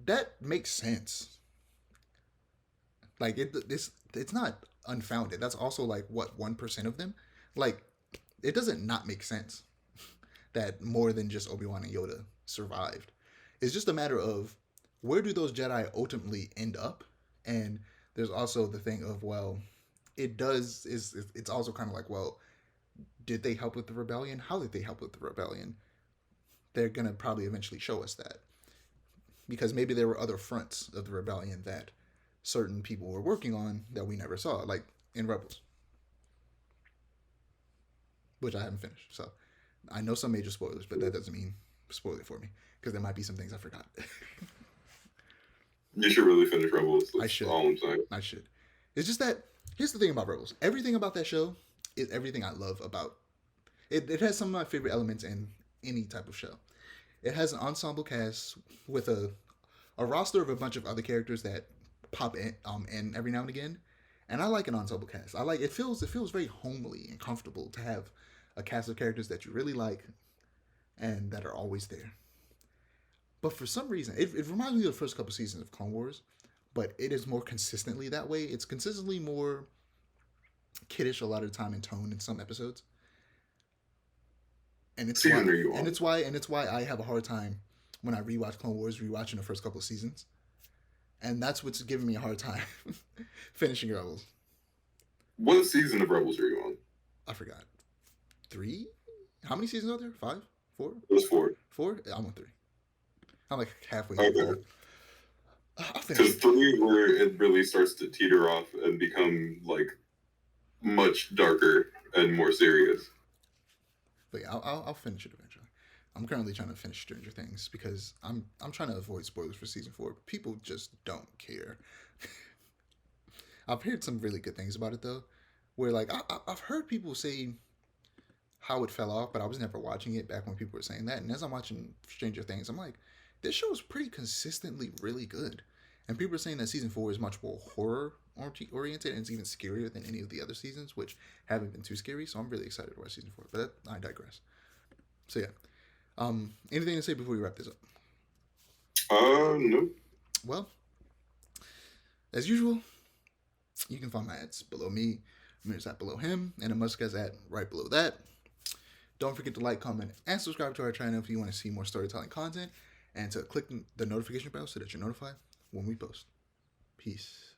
that makes sense. Like it's not unfounded. That's also like what 1% of them. Like it doesn't not make sense that more than just Obi-Wan and Yoda survived. It's just a matter of where do those Jedi ultimately end up, and there's also the thing of well, it does is it's also kind of like well, did they help with the rebellion? How did they help with the rebellion? They're gonna probably eventually show us that because maybe there were other fronts of the rebellion that certain people were working on that we never saw, like in Rebels, which I haven't finished. So I know some major spoilers, but that doesn't mean spoil it for me because there might be some things I forgot. you should really finish Rebels. I That's should. all I'm saying. I should. It's just that here's the thing about Rebels. Everything about that show is everything I love about it. It has some of my favorite elements in any type of show. It has an ensemble cast with a roster of a bunch of other characters that pop in every now and again. And I like an ensemble cast. I like it feels very homely and comfortable to have a cast of characters that you really like and that are always there. But for some reason, it reminds me of the first couple seasons of Clone Wars, but it is more consistently that way. It's consistently more kiddish a lot of the time in tone in some episodes, and it's why Season are you and on? it's why I have a hard time when I rewatch Clone Wars, rewatching the first couple of seasons, and that's what's giving me a hard time finishing Rebels. What season of Rebels are you on? I forgot three. How many seasons are there? Five, four, There's four. four. I'm on three. I'm like halfway Okay. through. I'll finish Because it. three, where it really starts to teeter off and become like much darker and more serious. But yeah, I'll finish it eventually. I'm currently trying to finish Stranger Things because I'm trying to avoid spoilers for season four. People just don't care. I've heard some really good things about it though, where like I've heard people say how it fell off, but I was never watching it back when people were saying that. And as I'm watching Stranger Things, I'm like, this show is pretty consistently really good. And people are saying that season four is much more horror oriented and it's even scarier than any of the other seasons, which haven't been too scary. So I'm really excited to watch season four. But I digress. So yeah, anything to say before we wrap this up? Nope. Well, as usual, you can find my ads below me, Amir's at below him, and Amuska's at right below that. Don't forget to like, comment, and subscribe to our channel if you want to see more storytelling content, and to click the notification bell so that you're notified when we post. Peace.